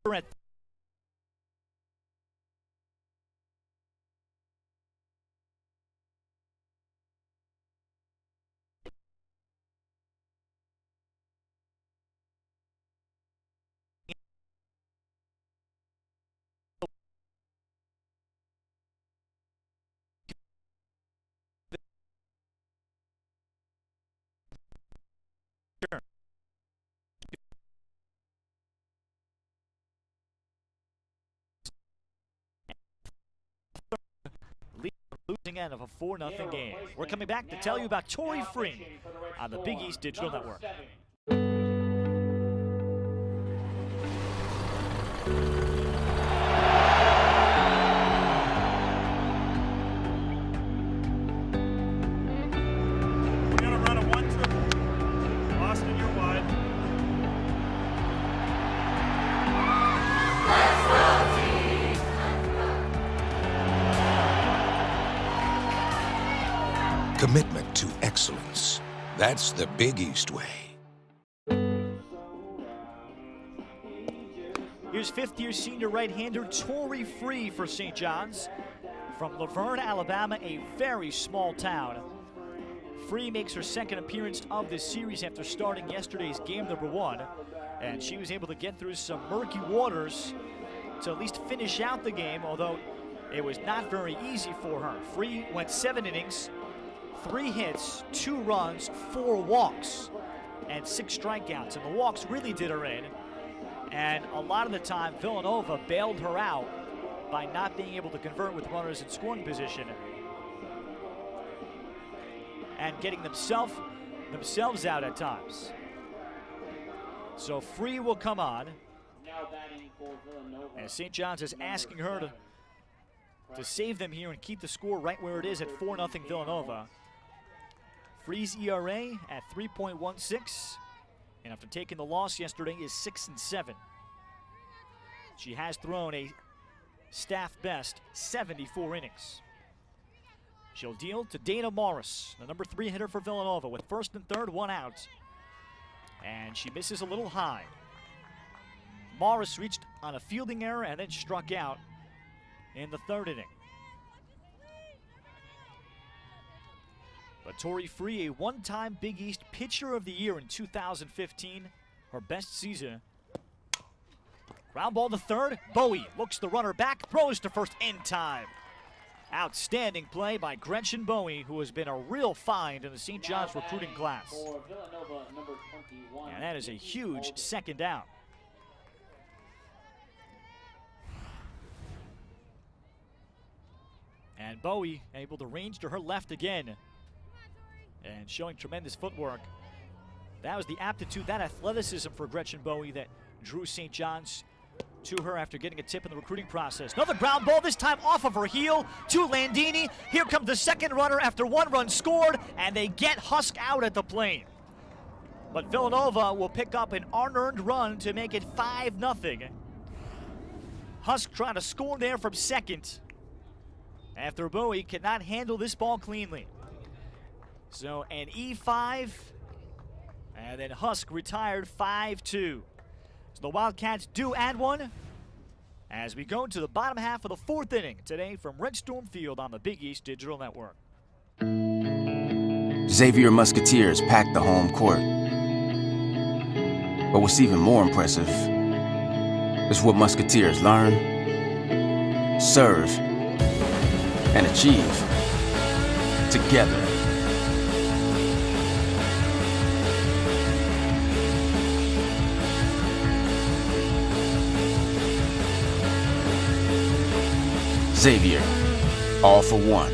S1: at losing end of a 4-0 game. We're coming back to tell you about Tori Free on the Big East Digital Network.
S3: Commitment to excellence. That's the Big East way.
S1: Here's fifth-year senior right-hander Tori Free for St. John's. From Laverne, Alabama, a very small town. Free makes her second appearance of this series after starting yesterday's game number 1. And she was able to get through some murky waters to at least finish out the game, although it was not very easy for her. Free went 7 innings, 3 hits, 2 runs, 4 walks, and 6 strikeouts. And the walks really did her in. And a lot of the time, Villanova bailed her out by not being able to convert with runners in scoring position and getting themselves out at times. So Free will come on. And St. John's is asking her to save them here and keep the score right where it is at 4-0 Villanova. Free's ERA at 3.16, and after taking the loss yesterday is 6-7. She has thrown a staff best 74 innings. She'll deal to Dana Morris, the number 3 hitter for Villanova, with first and third, 1 out. And she misses a little high. Morris reached on a fielding error and then struck out in the 3rd inning. But Tori Free, a one-time Big East Pitcher of the Year in 2015, her best season. Ground ball to third. Bowie looks the runner back, throws to first in time. Outstanding play by Gretchen Bowie, who has been a real find in the St. John's recruiting class. And that is a huge second down. And Bowie able to range to her left again and showing tremendous footwork. That was the aptitude, that athleticism for Gretchen Bowie that drew St. John's to her after getting a tip in the recruiting process. Another ground ball, this time off of her heel to Landini. Here comes the second runner after 1 run scored, and they get Husk out at the plane. But Villanova will pick up an unearned run to make it 5-0. Husk trying to score there from second after Bowie could not handle this ball cleanly. So an E5, and then Husk retired 5-2. So the Wildcats do add one as we go to the bottom half of the 4th inning today from Red Storm Field on the Big East Digital Network.
S14: Xavier Musketeers packed the home court. But what's even more impressive is what Musketeers learn, serve, and achieve together. Xavier, all for one.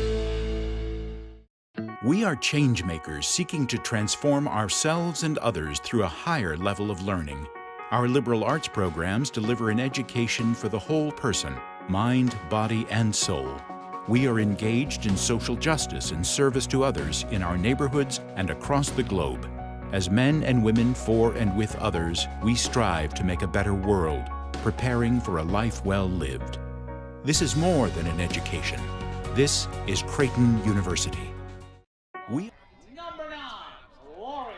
S15: We are change makers seeking to transform ourselves and others through a higher level of learning. Our liberal arts programs deliver an education for the whole person, mind, body, and soul. We are engaged in social justice and service to others in our neighborhoods and across the globe. As men and women for and with others, we strive to make a better world, preparing for a life well lived. This is more than an education. This is Creighton University.
S2: Number 9, Lawrence.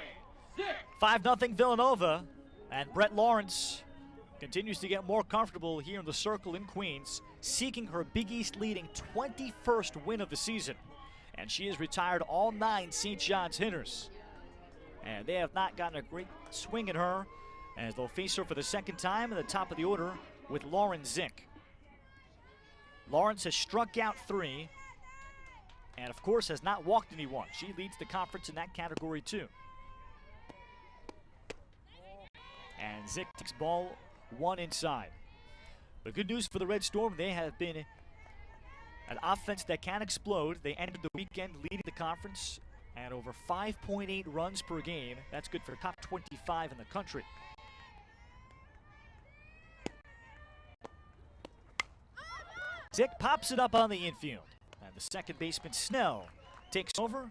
S1: 5-0 Villanova, and Brette Lawrence continues to get more comfortable here in the circle in Queens, seeking her Big East leading 21st win of the season. And she has retired all 9 St. John's hitters. And they have not gotten a great swing at her, as they'll face her for the second time at the top of the order with Lauren Zink. Lawrence has struck out 3, and of course has not walked anyone. She leads the conference in that category too. And Zink takes ball 1 inside. But good news for the Red Storm, they have been an offense that can explode. They ended the weekend leading the conference at over 5.8 runs per game. That's good for top 25 in the country. Zick pops it up on the infield. And the second baseman, Snell, takes over.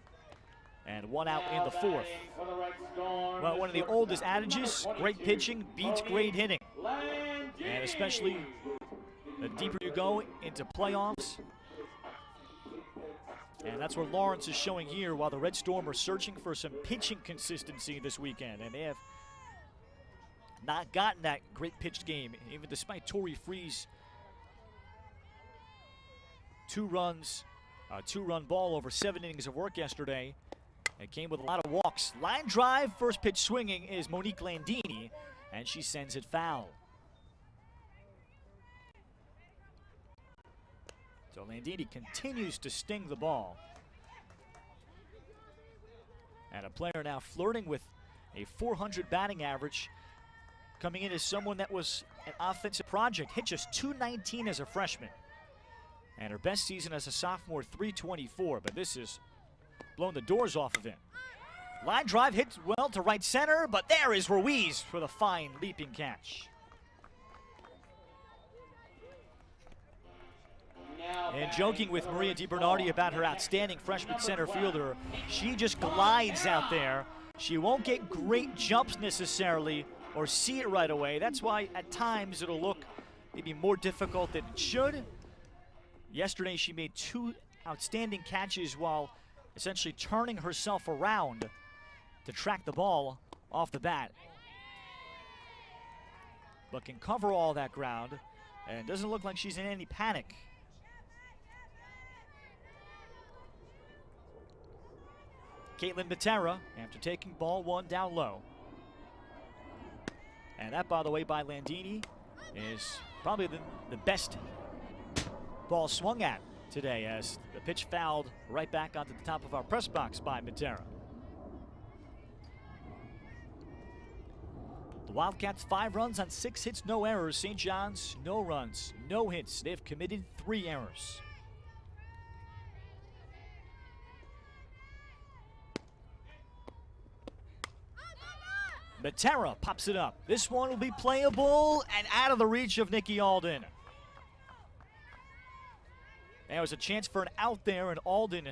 S1: And 1 out in the 4th. Well, one of the oldest adages, great pitching beats great hitting. And especially the deeper you go into playoffs. And that's what Lawrence is showing here, while the Red Storm are searching for some pitching consistency this weekend. And they have not gotten that great pitched game, even despite Torrey Free's 2-run ball over 7 innings of work yesterday. It came with a lot of walks. Line drive, first pitch swinging is Monique Landini, and she sends it foul. So Landini continues to sting the ball. And a player now flirting with a .400 batting average, coming in as someone that was an offensive project. Hit just .219 as a freshman. And her best season as a sophomore, .324, but this is blown the doors off of him. Line drive hits well to right center, but there is Ruiz for the fine leaping catch. And joking with Maria DiBernardi about her outstanding freshman center fielder, she just glides out there. She won't get great jumps necessarily or see it right away. That's why at times it'll look maybe more difficult than it should. Yesterday she made 2 outstanding catches while essentially turning herself around to track the ball off the bat. But can cover all that ground, and doesn't look like she's in any panic. Caitlin Matera, after taking ball 1 down low. And that, by the way, by Landini, is probably the best ball swung at today, as the pitch fouled right back onto the top of our press box by Matera. The Wildcats 5 runs on 6 hits, no errors. St. John's, no runs, no hits. They've committed 3 errors. Matera pops it up. This one will be playable and out of the reach of Nikki Alden. There was a chance for an out there, and Alden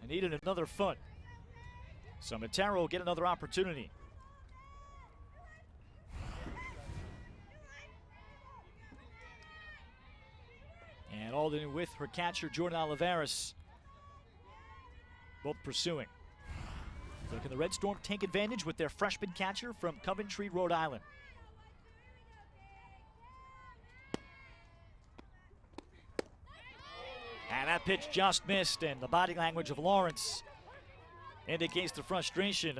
S1: needed another foot. So Matera will get another opportunity. And Alden with her catcher, Jordan Olivares, both pursuing. So can the Red Storm take advantage with their freshman catcher from Coventry, Rhode Island? And that pitch just missed, and the body language of Lawrence indicates the frustration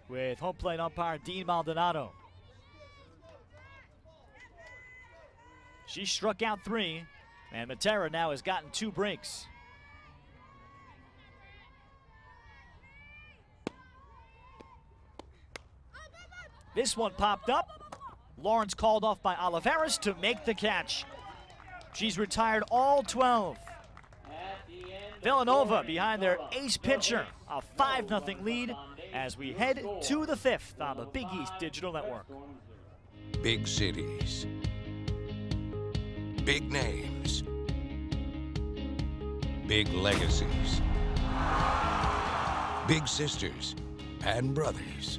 S1: with home plate umpire Dean Maldonado. She struck out 3, and Matera now has gotten 2 breaks. This one popped up. Lawrence called off by Olivares to make the catch. She's retired all 12. Villanova behind their ace pitcher. A 5-0 lead as we head to the 5th on the Big East Digital Network.
S3: Big cities. Big names. Big legacies. Big sisters and brothers.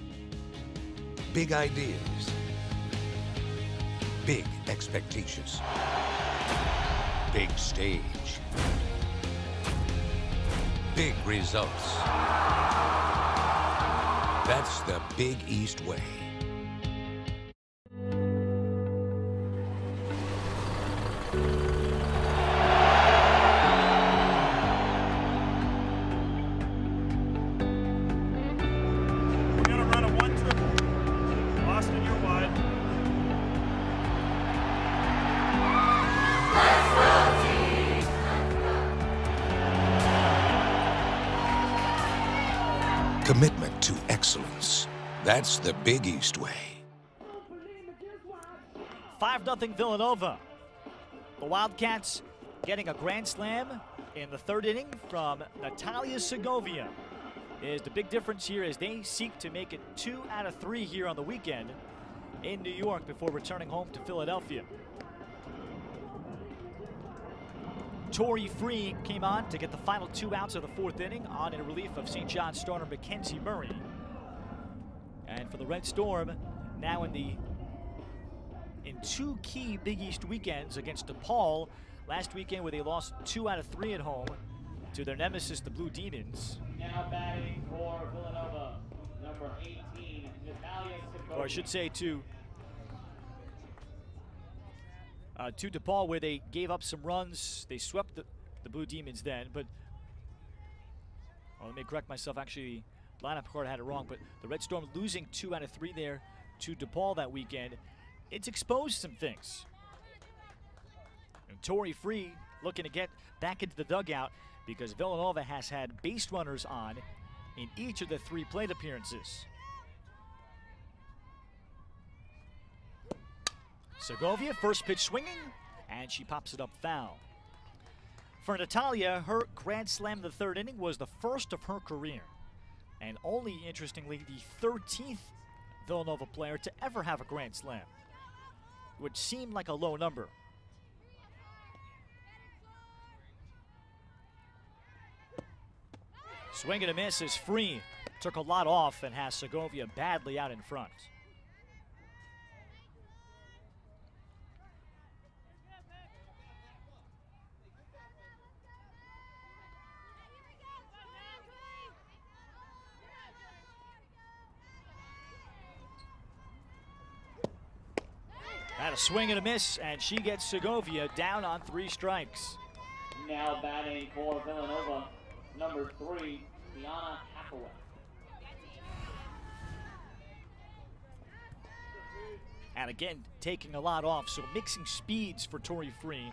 S3: Big ideas. Big expectations. Big stage. Big results. That's the Big East way. Commitment to excellence. That's the Big East way.
S1: 5-0 Villanova. The Wildcats getting a grand slam in the third inning from Natalia Segovia. Is the big difference here as they seek to make it 2 out of 3 here on the weekend in New York before returning home to Philadelphia. Tori Free came on to get the final 2 outs of the 4th inning on in relief of St. John's starter Mackenzie Murray. And for the Red Storm, now in 2 key Big East weekends against DePaul. Last weekend where they lost 2 out of 3 at home to their nemesis, the Blue Demons.
S2: Now batting for Villanova, number 18, Natalia Segovia.
S1: Or I should say to DePaul, where they gave up some runs. They swept the Blue Demons then, but let me correct myself. Actually, the lineup card had it wrong, but the Red Storm losing 2 out of 3 there to DePaul that weekend. It's exposed some things. And Tori Free looking to get back into the dugout because Villanova has had base runners on in each of the 3 plate appearances. Segovia, first pitch swinging, and she pops it up foul. For Natalia, her grand slam in the 3rd inning was the first of her career, and only, interestingly, the 13th Villanova player to ever have a grand slam, which seemed like a low number. Swing and a miss is Free. Took a lot off and has Segovia badly out in front. Had a swing and a miss, and she gets Segovia down on 3 strikes.
S2: Now batting for Villanova, number 3, Tiana Hathaway.
S1: And again, taking a lot off, so mixing speeds for Tori Free.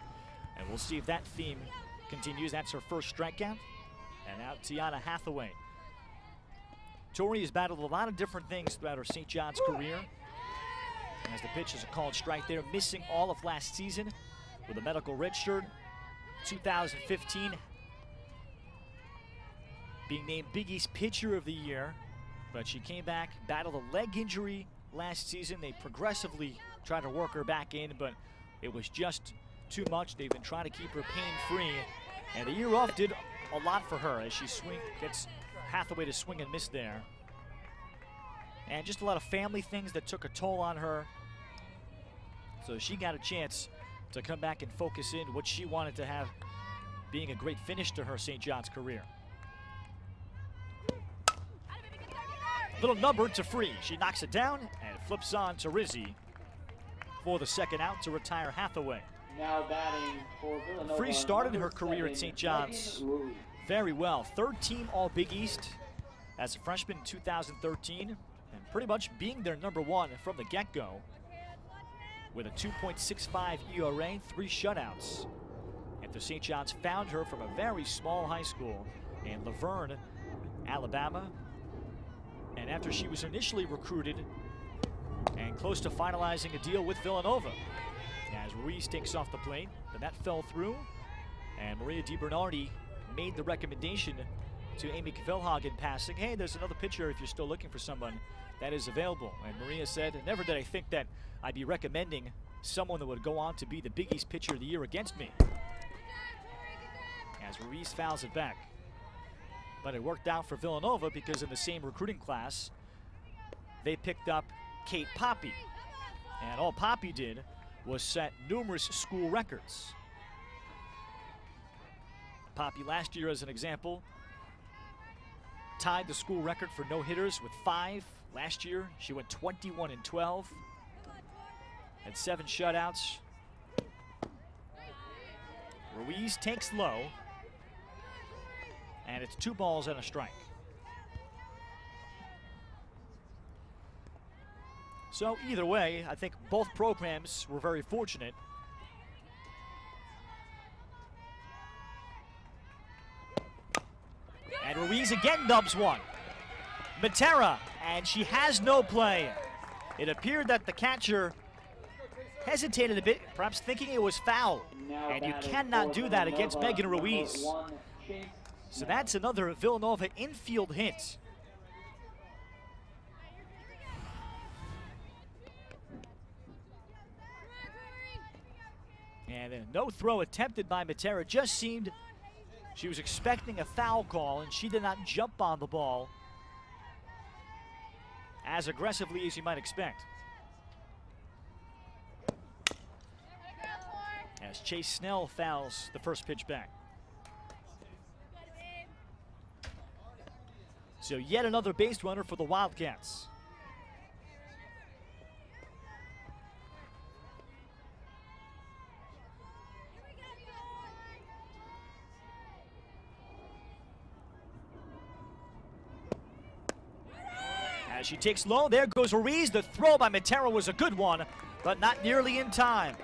S1: And we'll see if that theme continues. That's her first strikeout. And now Tiana Hathaway. Tori has battled a lot of different things throughout her St. John's career. As the pitch is a called strike there, missing all of last season with a medical red shirt. 2015 being named Big East Pitcher of the Year, but she came back, battled a leg injury last season. They progressively tried to work her back in, but it was just too much. They've been trying to keep her pain-free, and the year off did a lot for her as she gets Hathaway to swing and miss there. And just a lot of family things that took a toll on her. So she got a chance to come back and focus in what she wanted to have being a great finish to her St. John's career. Little number to Free. She knocks it down and flips on to Rizzi for the 2nd out to retire Hathaway.
S2: Now batting for Villanova.
S1: Free started her career at St. John's very well. 3rd team All Big East as a freshman in 2013, and pretty much being their number 1 from the get-go with a 2.65 ERA, 3 shutouts. After St. John's found her from a very small high school in Laverne, Alabama. And after she was initially recruited and close to finalizing a deal with Villanova, as Ruiz takes off the plate, but that fell through, and Maria DiBernardi made the recommendation to Amy Kvilhagen passing, hey, there's another pitcher if you're still looking for someone that is available. And Maria said, never did I think that I'd be recommending someone that would go on to be the Big East Pitcher of the Year against me. As Ruiz fouls it back. But it worked out for Villanova because in the same recruiting class, they picked up Kate Poppy. And all Poppy did was set numerous school records. Poppy last year, as an example, tied the school record for no-hitters with 5. Last year, she went 21-12. Had 7 shutouts. Ruiz takes low. And it's 2 balls and a strike. So either way, I think both programs were very fortunate. And Ruiz again dubs one. Matera, and she has no play. It appeared that the catcher hesitated a bit, perhaps thinking it was foul. And you cannot do that against Megan Ruiz. So that's another Villanova infield hit. And no throw attempted by Matera. Just seemed she was expecting a foul call, and she did not jump on the ball as aggressively as you might expect. As Chase Snell fouls the first pitch back. So yet another base runner for the Wildcats. As she takes low, there goes Ruiz. The throw by Matera was a good one, but not nearly in time.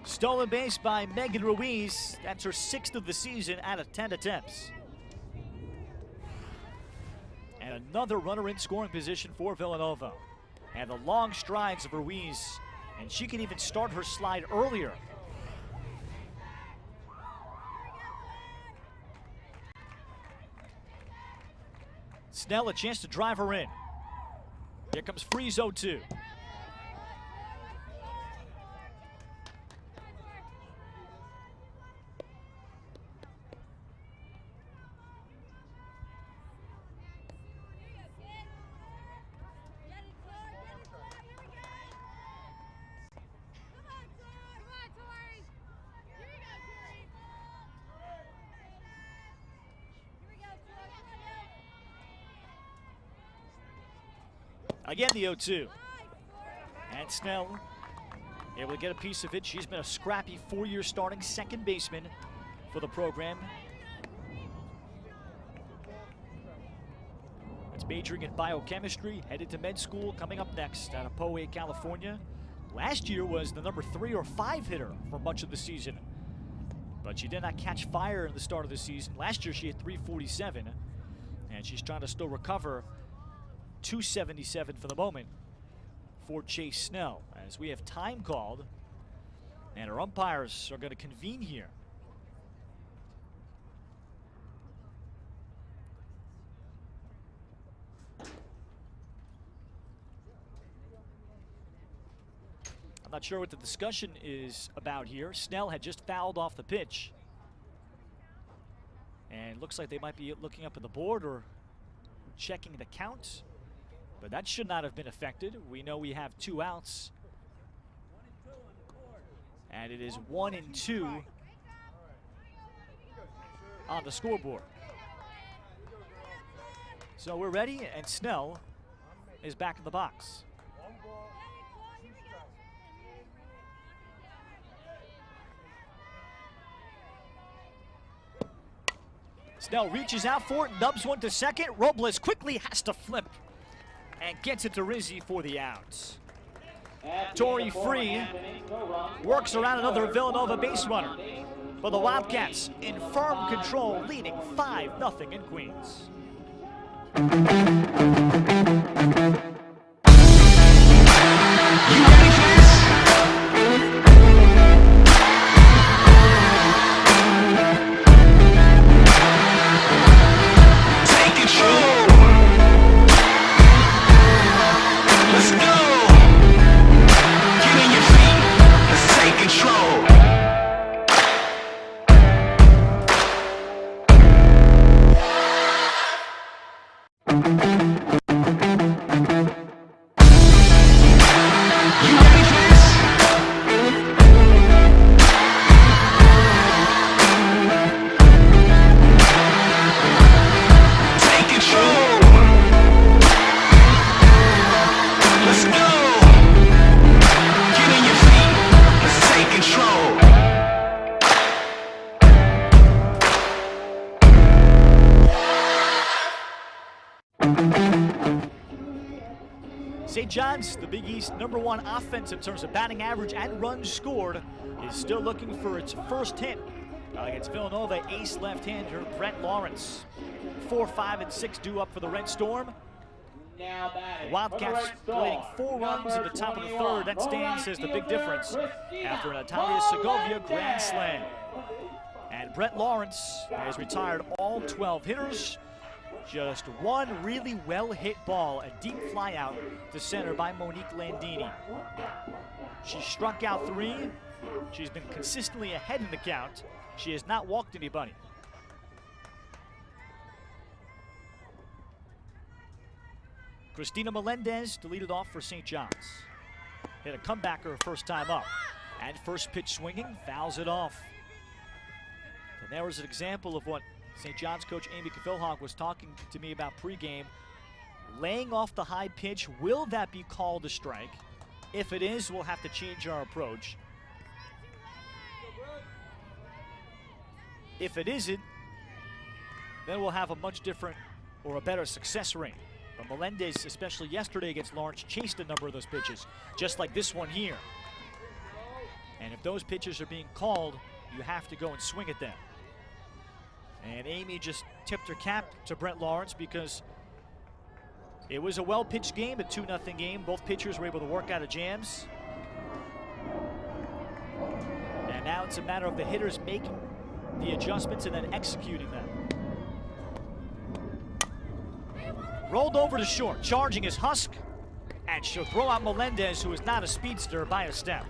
S1: Stolen base by Megan Ruiz. That's her 6th of the season out of 10 attempts. And another runner in scoring position for Villanova. And the long strides of Ruiz. And she can even start her slide earlier. Snell a chance to drive her in. Here comes Freeze 0-2. Again, the 0-2. And Snell able to get a piece of it. She's been a scrappy 4-year starting second baseman for the program. That's majoring in biochemistry, headed to med school, coming up next out of Poway, California. Last year was the number 3 or 5 hitter for much of the season, but she did not catch fire in the start of the season. Last year she hit .347, and she's trying to still recover .277 for the moment for Chase Snell, as we have time called and our umpires are going to convene here. I'm not sure what the discussion is about here. Snell had just fouled off the pitch, and looks like they might be looking up at the board or checking the count. But that should not have been affected. We know we have 2 outs. And it is 1-2 on the scoreboard. So we're ready, and Snell is back in the box. Snell reaches out for it, nubs one to second. Robles quickly has to flip and gets it to Rizzi for the outs. Tori Free works around another Villanova base runner. But the Wildcats in firm control, leading 5-0 in Queens. St. John's, the Big East #1 offense in terms of batting average and runs scored, is still looking for its first hit against Villanova ace left-hander Brette Lawrence. 4, 5, and 6 due up for the Red Storm.
S2: Now
S1: The Wildcats leading 4 runs in the top of the third. That stands as the big difference after an Natalia Segovia grand slam. And Brette Lawrence has retired all 12 hitters. Just one really well-hit ball, a deep fly out to center by Monique Landini. She struck out 3. She's been consistently ahead in the count. She has not walked anybody. Cristina Melendez to lead it off for St. John's. Hit a comebacker her first time up. And first pitch swinging, fouls it off. And there was an example of what St. John's coach Amy Kvilhag was talking to me about pregame. Laying off the high pitch, will that be called a strike? If it is, we'll have to change our approach. If it isn't, then we'll have a much different or a better success rate. But Melendez, especially yesterday against Lawrence, chased a number of those pitches, just like this one here. And if those pitches are being called, you have to go and swing at them. And Amy just tipped her cap to Brette Lawrence because it was a well-pitched game, a 2-0 game. Both pitchers were able to work out of jams. And now it's a matter of the hitters making the adjustments and then executing them. Rolled over to short, charging his Husk, and she'll throw out Melendez, who is not a speedster, by a step.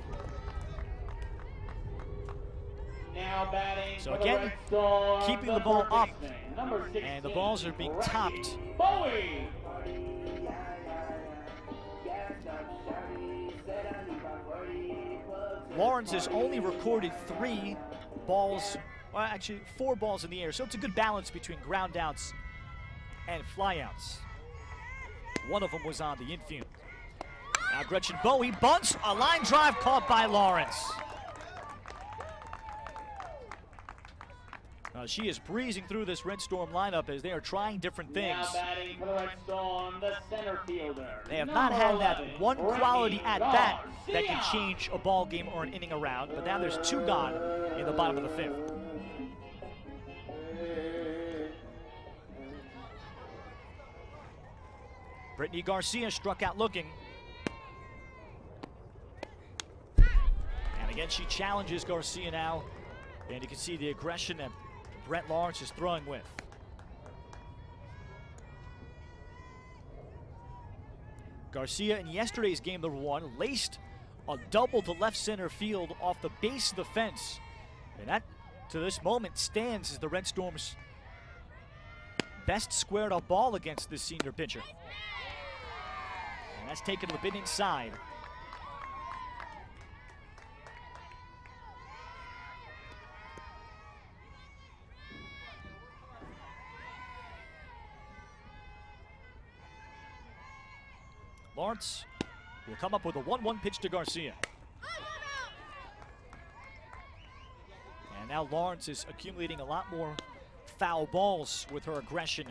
S2: Now batting
S1: so again, keeping the ball up, and the balls are being topped.
S2: Bowie.
S1: Lawrence has only recorded 3 balls, well actually 4 balls in the air, so it's a good balance between ground outs and flyouts. One of them was on the infield. Now Gretchen Bowie bunts, a line drive caught by Lawrence. She is breezing through this Red Storm lineup as they are trying different things.
S2: Now batting for the Red Storm, the center fielder.
S1: They have not had that one quality at bat that can change a ball game or an inning around, but now there's 2 gone in the bottom of the 5th. Brittany Garcia struck out looking. And again, she challenges Garcia now. And you can see the aggression that Brette Lawrence is throwing with. Garcia in yesterday's game number 1 laced a double to left center field off the base of the fence. And that, to this moment, stands as the Red Storm's best squared up ball against this senior pitcher. And that's taken a bit inside. Lawrence will come up with a 1-1 pitch to Garcia. And now Lawrence is accumulating a lot more foul balls with her aggression,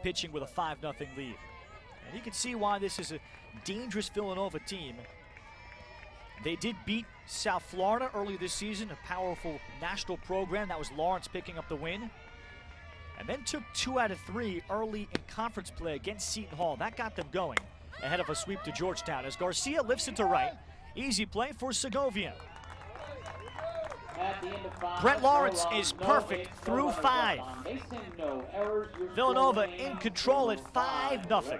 S1: pitching with a 5-0 lead. And you can see why this is a dangerous Villanova team. They did beat South Florida early this season, a powerful national program. That was Lawrence picking up the win. And then took 2 out of 3 early in conference play against Seton Hall. That got them going ahead of a sweep to Georgetown as Garcia lifts it to right. Easy play for Segovia. Brette Lawrence is perfect through 5. Villanova in control at 5-0.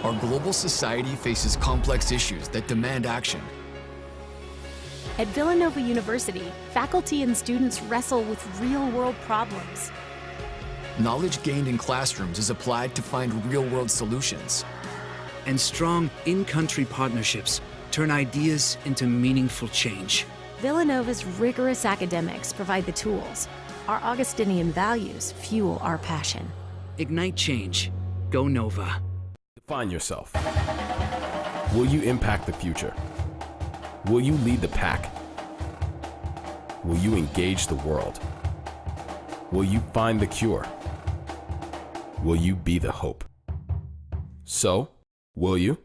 S5: Our global society faces complex issues that demand action.
S6: At Villanova University, faculty and students wrestle with real-world problems.
S5: Knowledge gained in classrooms is applied to find real-world solutions.
S7: And strong in-country partnerships turn ideas into meaningful change.
S6: Villanova's rigorous academics provide the tools. Our Augustinian values fuel our passion.
S7: Ignite change. Go Nova.
S4: Define yourself. Will you impact the future? Will you lead the pack? Will you engage the world? Will you find the cure? Will you be the hope? So, will you?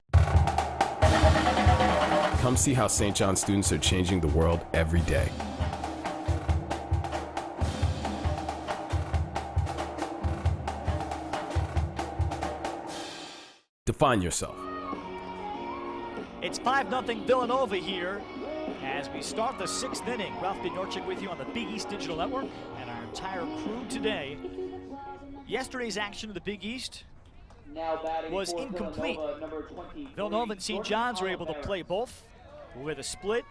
S4: Come see how St. John students are changing the world every day. Define yourself.
S1: It's 5-0 Villanova here as we start the 6th inning. Ralph Bednarczyk with you on the Big East Digital Network and our entire crew today. Yesterday's action of the Big East was incomplete. Villanova and St. John's were able to play both with a split,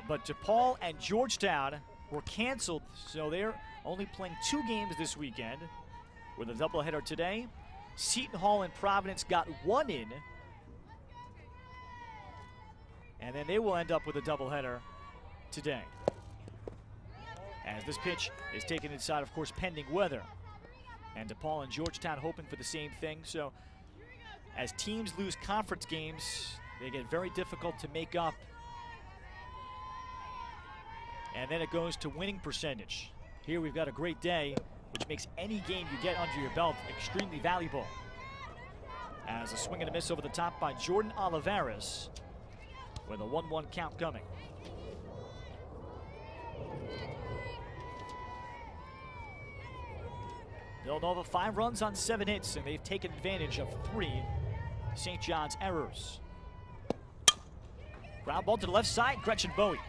S1: but DePaul and Georgetown were canceled, so they're only playing 2 games this weekend with a doubleheader today. Seton Hall and Providence got 1 in, and then they will end up with a doubleheader today. As this pitch is taken inside, of course, pending weather. And DePaul and Georgetown hoping for the same thing. So as teams lose conference games, they get very difficult to make up. And then it goes to winning percentage. Here we've got a great day, which makes any game you get under your belt extremely valuable. As a swing and a miss over the top by Jordan Olivares with a 1-1 count coming. Villanova 5 runs on 7 hits, and they've taken advantage of 3 St. John's errors. Ground ball to the left side, Gretchen Bowie.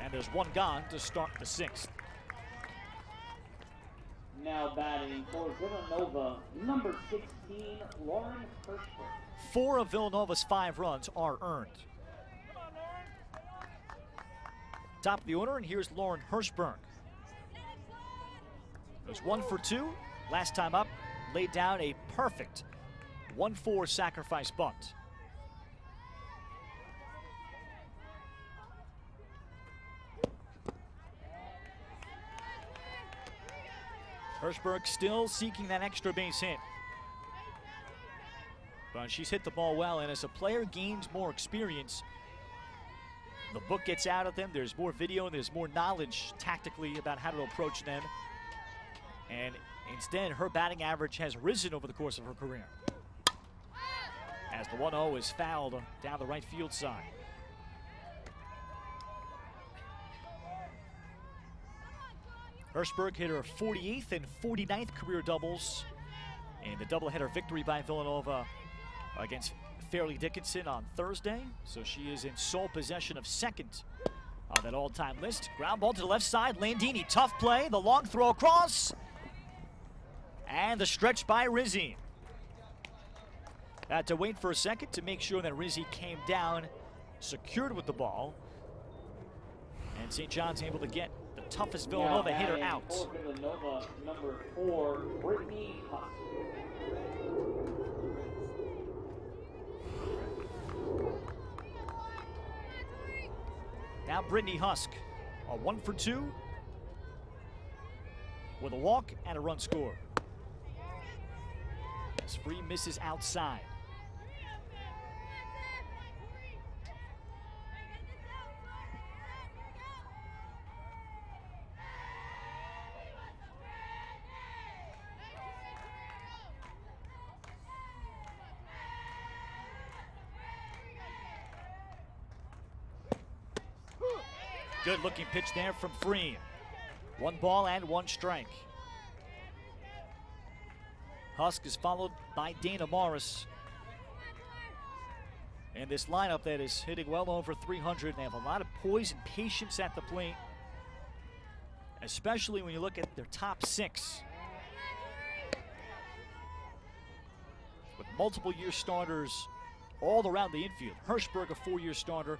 S1: And there's 1 gone to start the 6th.
S2: Now batting for Villanova, number 16, Lauren Hirschberg.
S1: 4 of Villanova's 5 runs are earned. Top of the order, and here's Lauren Hirschberg. Goes 1 for 2. Last time up, laid down a perfect 1-4 sacrifice bunt. Hirschberg still seeking that extra base hit. But she's hit the ball well, and as a player gains more experience, the book gets out of them. There's more video, and there's more knowledge tactically about how to approach them. And instead, her batting average has risen over the course of her career. As the 1-0 is fouled down the right field side. Hirschberg hit her 48th and 49th career doubles in the doubleheader victory by Villanova against Fairleigh Dickinson on Thursday. So she is in sole possession of 2nd on that all-time list. Ground ball to the left side, Landini, tough play, the long throw across, and the stretch by Rizzi. Had to wait for a second to make sure that Rizzi came down, secured with the ball, and St. John's able to get the toughest Villanova hitter out.
S2: Villanova, number 4, Brittany Husk.
S1: Now Brittany Husk, a 1 for 2 with a walk and a run scored. As Free misses outside. Good looking pitch there from Free. 1 ball and 1 strike. Husk is followed by Dana Morris. And this lineup that is hitting well over 300. They have a lot of poise and patience at the plate, especially when you look at their top 6. With multiple year starters all around the infield. Hirschberg, a 4-year starter.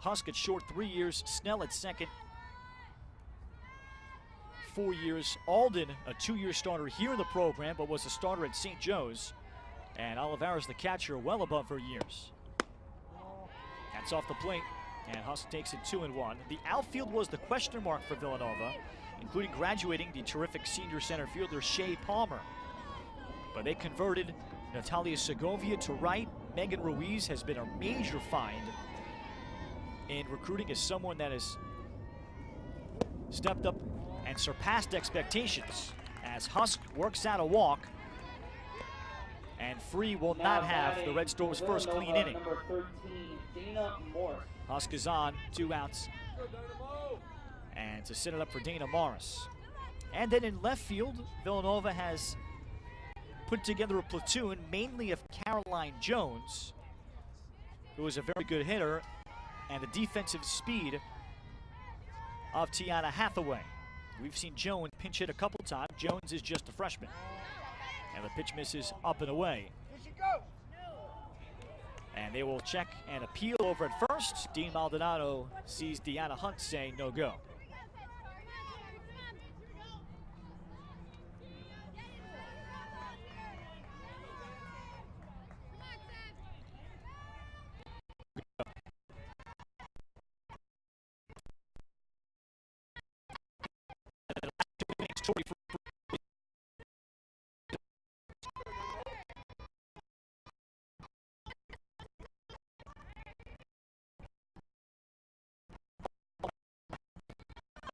S1: Husk at short 3 years. Snell at second, 4 years. Alden, a 2-year starter here in the program, but was a starter at St. Joe's. And Olivares, the catcher, well above her years. That's off the plate, and Husk takes it 2-1. The outfield was the question mark for Villanova, including graduating the terrific senior center fielder Shea Palmer. But they converted Natalia Segovia to right. Megan Ruiz has been a major find in recruiting as someone that has stepped up and surpassed expectations as Husk works out a walk, and Free will not have the Red Storm's first clean inning.
S2: Number 13, Dana Morris.
S1: Husk is on, 2 outs, and to set it up for Dana Morris. And then in left field, Villanova has put together a platoon mainly of Caroline Jones, who is a very good hitter, and the defensive speed of Tiana Hathaway. We've seen Jones pinch hit a couple times. Jones is just a freshman. And the pitch misses up and away. And they will check and appeal over at first. Dean Maldonado sees Deanna Hunt saying no go.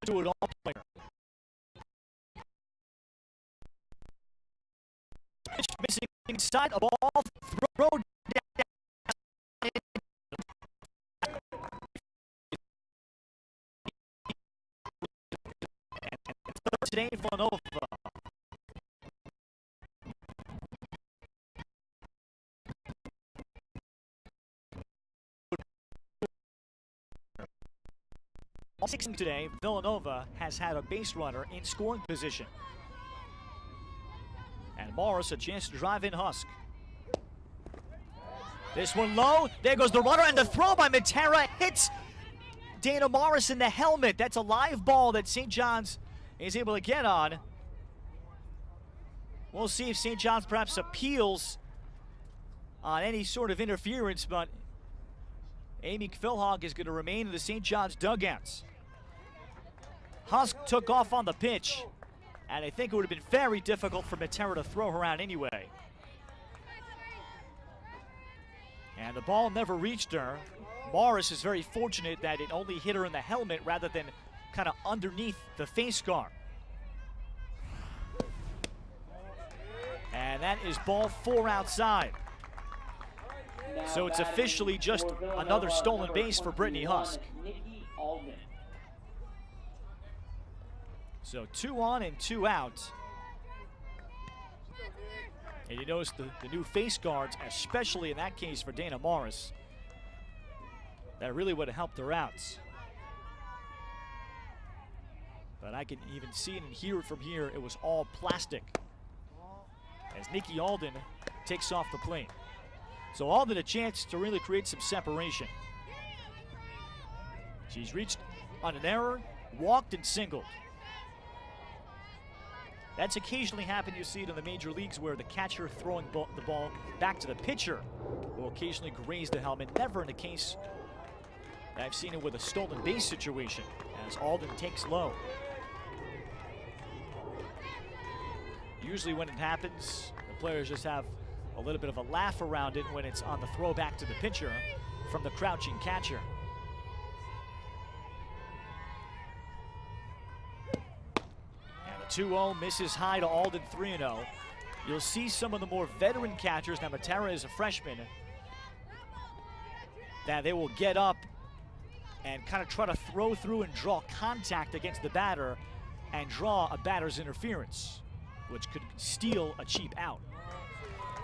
S1: Do it all player. Pitch missing inside a ball, throw down. Today, Villanova. All 6 today, Villanova has had a base runner in scoring position. And Morris a chance to drive in Husk. This one low, there goes the runner, and the throw by Matera hits Dana Morris in the helmet. That's a live ball that St. John's is able to get on. We'll see if St. John's perhaps appeals on any sort of interference, but Amy Philhog is going to remain in the St. John's dugouts. Husk took off on the pitch, and I think it would have been very difficult for Matera to throw her out anyway. And the ball never reached her. Morris is very fortunate that it only hit her in the helmet rather than kind of underneath the face guard. And that is ball 4 outside. So it's officially just another stolen base for Brittany Husk. So 2 on and 2 out. And you notice the new face guards, especially in that case for Dana Morris, that really would have helped her out. But I can even see it and hear it from here. It was all plastic as Nikki Alden takes off the plane. So Alden a chance to really create some separation. She's reached on an error, walked and singled. That's occasionally happened. You see it in the major leagues where the catcher throwing the ball back to the pitcher will occasionally graze the helmet. Never in the case that I've seen it with a stolen base situation as Alden takes low. Usually when it happens, the players just have a little bit of a laugh around it when it's on the throw back to the pitcher from the crouching catcher. And the 2-0 misses high to Alden 3-0. You'll see some of the more veteran catchers, now Matera is a freshman, that they will get up and kind of try to throw through and draw contact against the batter and draw a batter's interference, which could steal a cheap out.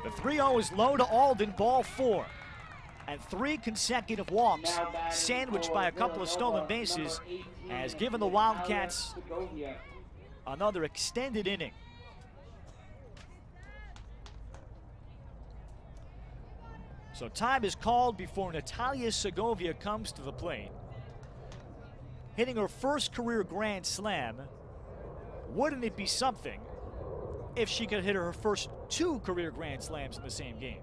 S1: The 3-0 is low to Alden, ball 4. And 3 consecutive walks, sandwiched by a couple of stolen bases, has given the Wildcats another extended inning. So time is called before Natalia Segovia comes to the plate. Hitting her first career grand slam. Wouldn't it be something if she could hit her first 2 career grand slams in the same game?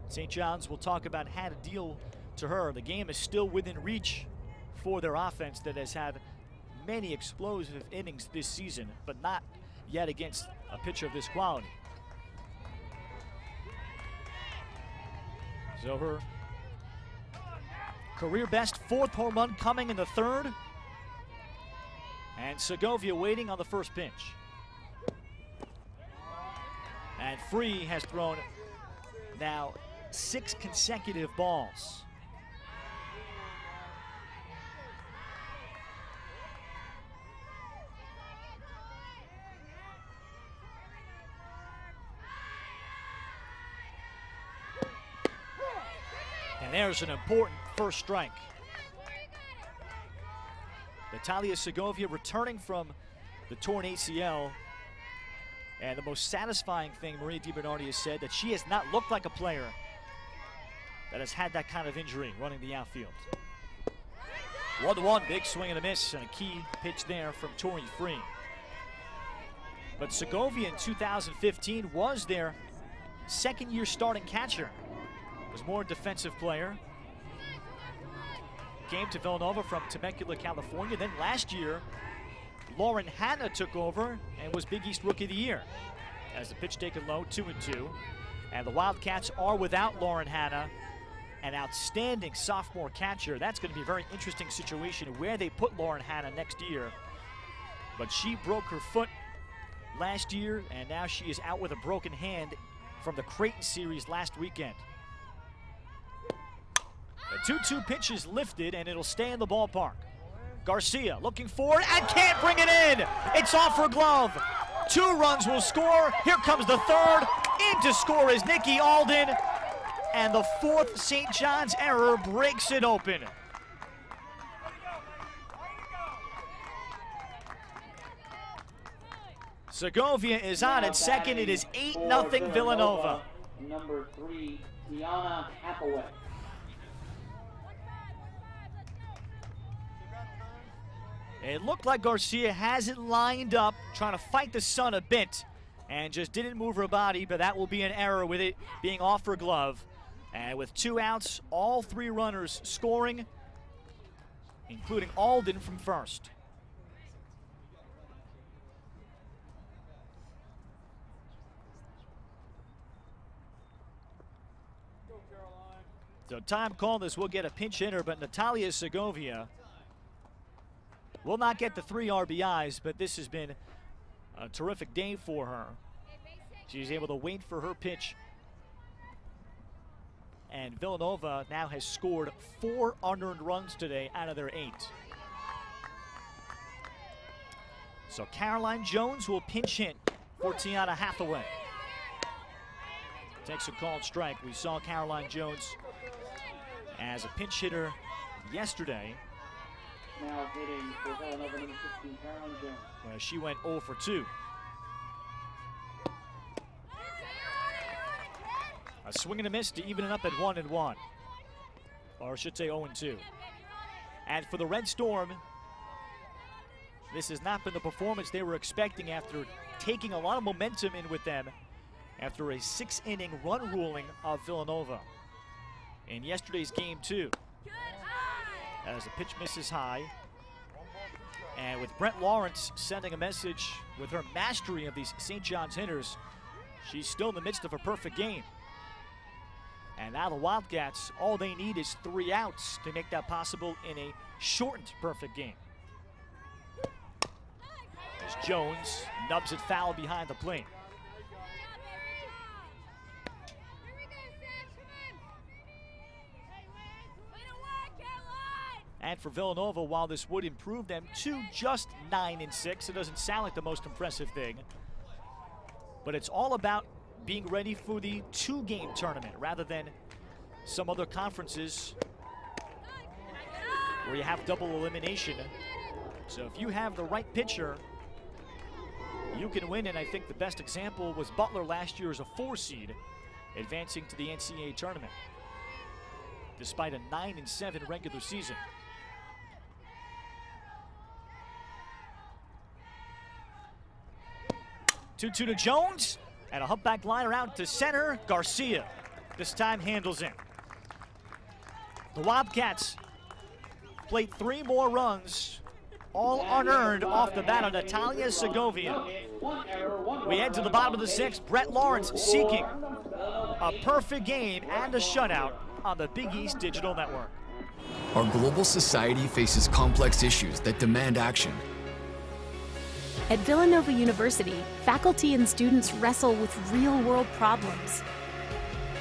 S1: St. John's will talk about how to deal to her. The game is still within reach for their offense that has had many explosive innings this season, but not yet against a pitcher of this quality. So her career best 4th home run coming in the 3rd. And Segovia waiting on the first pitch. And Free has thrown now 6 consecutive balls. there's an important first strike. Natalia Segovia returning from the torn ACL. And the most satisfying thing, Maria DiBernardi has said, that she has not looked like a player that has had that kind of injury running the outfield. 1-1, big swing and a miss, and a key pitch there from Tori Free. But Segovia in 2015 was their second-year starting catcher. Was more a defensive player. Came to Villanova from Temecula, California. Then last year, Lauren Hanna took over and was Big East Rookie of the Year. As the pitch taken low, 2-2. And the Wildcats are without Lauren Hanna, an outstanding sophomore catcher. That's going to be a very interesting situation where they put Lauren Hanna next year. But she broke her foot last year, and now she is out with a broken hand from the Creighton series last weekend. The 2-2 pitch is lifted, and it'll stay in the ballpark. Garcia looking forward and can't bring it in. It's off her glove. 2 runs will score. Here comes the third. In to score is Nikki Alden. And the 4th St. John's error breaks it open. Segovia is on at second. It is 8-0 Villanova.
S2: Number 3, Tiana Hathaway.
S1: It looked like Garcia has it lined up, trying to fight the sun a bit, and just didn't move her body, but that will be an error with it being off her glove. And with 2 outs, all 3 runners scoring, including Alden from first. So time call this, we'll get a pinch hitter, but Natalia Segovia will not get the 3 RBIs, but this has been a terrific day for her. She's able to wait for her pitch. And Villanova now has scored 4 unearned runs today out of their 8. So Caroline Jones will pinch hit for Tiana Hathaway. Takes a called strike. We saw Caroline Jones as a pinch hitter yesterday.
S2: Now hitting for Villanova number 15, Caroline Jones.
S1: Where she went 0 for 2. A swing and a miss to even it up at 1-1. Or I should say 0-2. And for the Red Storm, this has not been the performance they were expecting after taking a lot of momentum in with them after a 6-inning run ruling of Villanova in yesterday's game 2. As the pitch misses high. And with Brette Lawrence sending a message with her mastery of these St. John's hitters, she's still in the midst of a perfect game. And now the Wildcats, all they need is 3 outs to make that possible in a shortened perfect game. As Jones nubs it foul behind the plate. And for Villanova, while this would improve them to just 9-6, it doesn't sound like the most impressive thing. But it's all about being ready for the 2-game tournament rather than some other conferences where you have double elimination. So if you have the right pitcher, you can win. And I think the best example was Butler last year as a 4 seed, advancing to the NCAA tournament, despite a 9-7 regular season. 2-2 to Jones, and a humpback liner out to center. Garcia this time handles in. The Wildcats played 3 more runs, all unearned off the bat of Natalia Segovia. We head to the bottom of the 6th. Brette Lawrence seeking a perfect game and a shutout on the Big East Digital Network.
S5: Our global society faces complex issues that demand action.
S6: At Villanova University, faculty and students wrestle with real-world problems.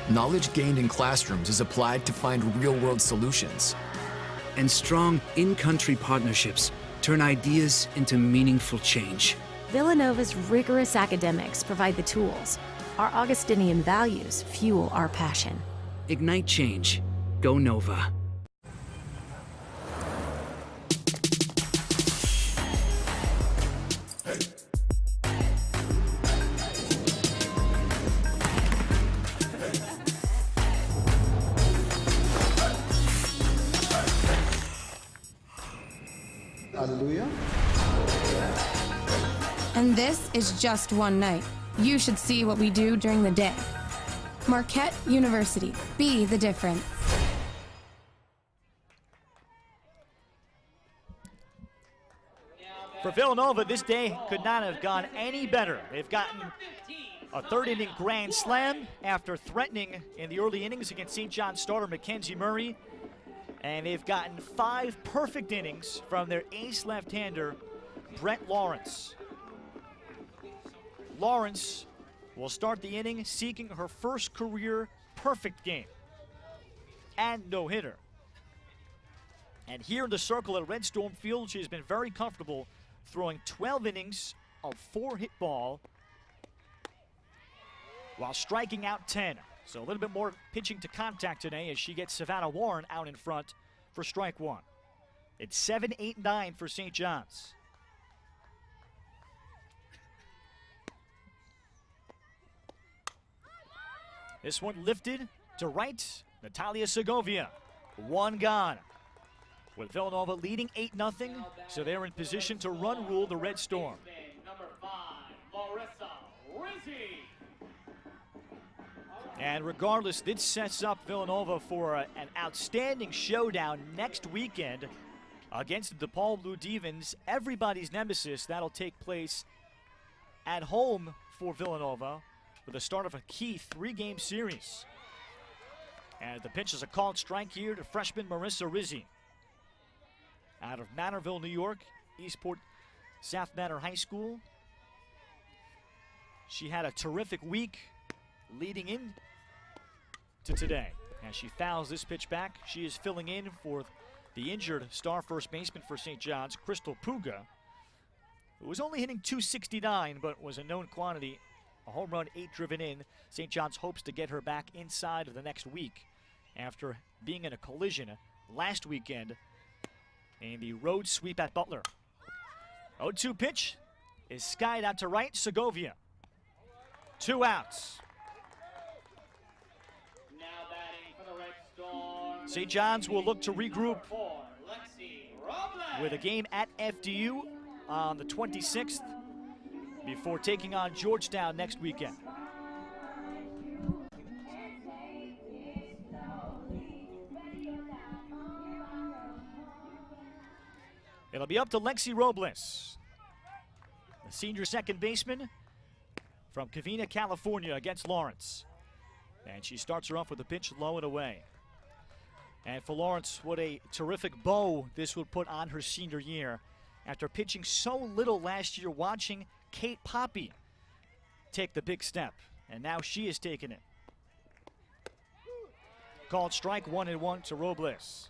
S5: Knowledge gained in classrooms is applied to find real-world solutions.
S7: And strong in-country partnerships turn ideas into meaningful change.
S6: Villanova's rigorous academics provide the tools. Our Augustinian values fuel our passion.
S7: Ignite change Go Nova.
S16: Hallelujah.
S17: And this is just one night. You should see what we do during the day. Marquette University. Be the difference.
S1: For Villanova, this day could not have gone any better. They've gotten a third-inning grand slam after threatening in the early innings against St. John's starter Mackenzie Murray. And they've gotten 5 perfect innings from their ace left-hander, Brette Lawrence. Lawrence will start the inning seeking her first career perfect game and no-hitter. And here in the circle at Red Storm Field, she has been very comfortable throwing 12 innings of 4-hit ball while striking out 10. So a little bit more pitching to contact today as she gets Savannah Warren out in front for strike 1. It's 7-8-9 for St. John's. This one lifted to right, Natalia Segovia. 1 gone. With Villanova leading 8-0, so they're in position to run rule the Red Storm. And regardless, this sets up Villanova for an outstanding showdown next weekend against the DePaul Blue Demons, everybody's nemesis. That'll take place at home for Villanova with the start of a key 3-game series. And the pitch is a called strike here to freshman Marissa Rizzi. Out of Manorville, New York, Eastport South Manor High School. She had a terrific week leading in to today. As she fouls this pitch back, she is filling in for the injured star first baseman for St. John's, Crystal Puga, who was only hitting .269, but was a known quantity. A home run, 8 driven in. St. John's hopes to get her back inside of the next week after being in a collision last weekend in the road sweep at Butler. 0-2 pitch is skied out to right, Segovia. 2 outs. St. John's will look to regroup with a game at FDU on the 26th before taking on Georgetown next weekend. It'll be up to Lexi Robles, the senior second baseman from Covina, California, against Lawrence. And she starts her off with a pitch low and away. And for Lawrence, what a terrific bow this would put on her senior year. After pitching so little last year, watching Kate Poppy take the big step. And now she is taking it. Called strike 1-1 to Robles.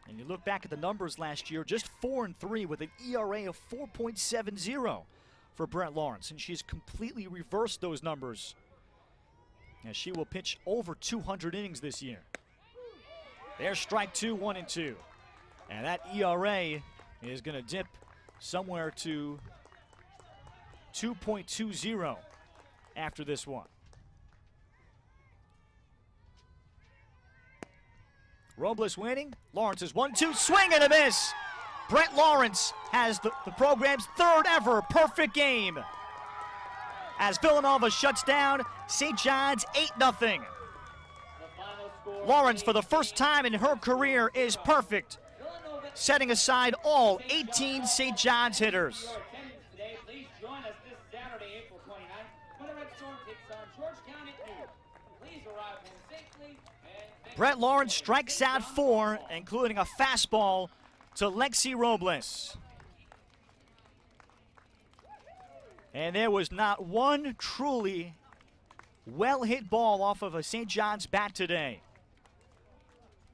S1: And you look back at the numbers last year, just 4-3 with an ERA of 4.70 for Brette Lawrence. And she's completely reversed those numbers as she will pitch over 200 innings this year. There's strike 2, 1-2. And that ERA is going to dip somewhere to 2.20 after this one. Robles winning. Lawrence is 1-2, swing and a miss. Brette Lawrence has the program's 3rd ever perfect game as Villanova shuts down St. John's 8-0. Lawrence, for the first time in her career, is perfect, setting aside all 18 St. John's hitters. Brette Lawrence strikes out 4, including a fastball to Lexi Robles. And there was not one truly well-hit ball off of a St. John's bat today.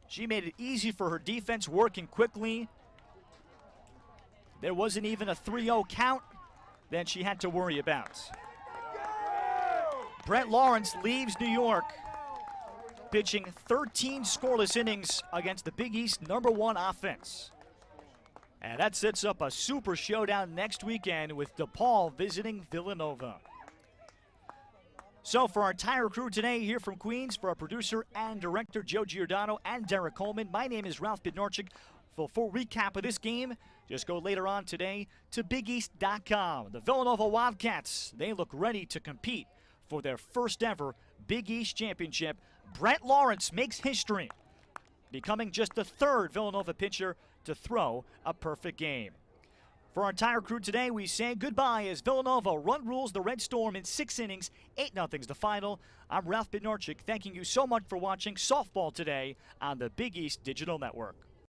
S1: She made it easy for her defense, working quickly. There wasn't even a 3-0 count that she had to worry about. Brette Lawrence leaves New York pitching 13 scoreless innings against the Big East #1 offense. And that sets up a super showdown next weekend with DePaul visiting Villanova. So for our entire crew today here from Queens, for our producer and director Joe Giordano and Derek Coleman, my name is Ralph Bednarczyk. For a full recap of this game, just go later on today to BigEast.com. The Villanova Wildcats, they look ready to compete for their first ever Big East championship. Brette Lawrence makes history, becoming just the third Villanova pitcher to throw a perfect game. For our entire crew today, we say goodbye as Villanova run rules the Red Storm in 6 innings, 8-0's the final. I'm Ralph Bednarczyk, thanking you so much for watching softball today on the Big East Digital Network.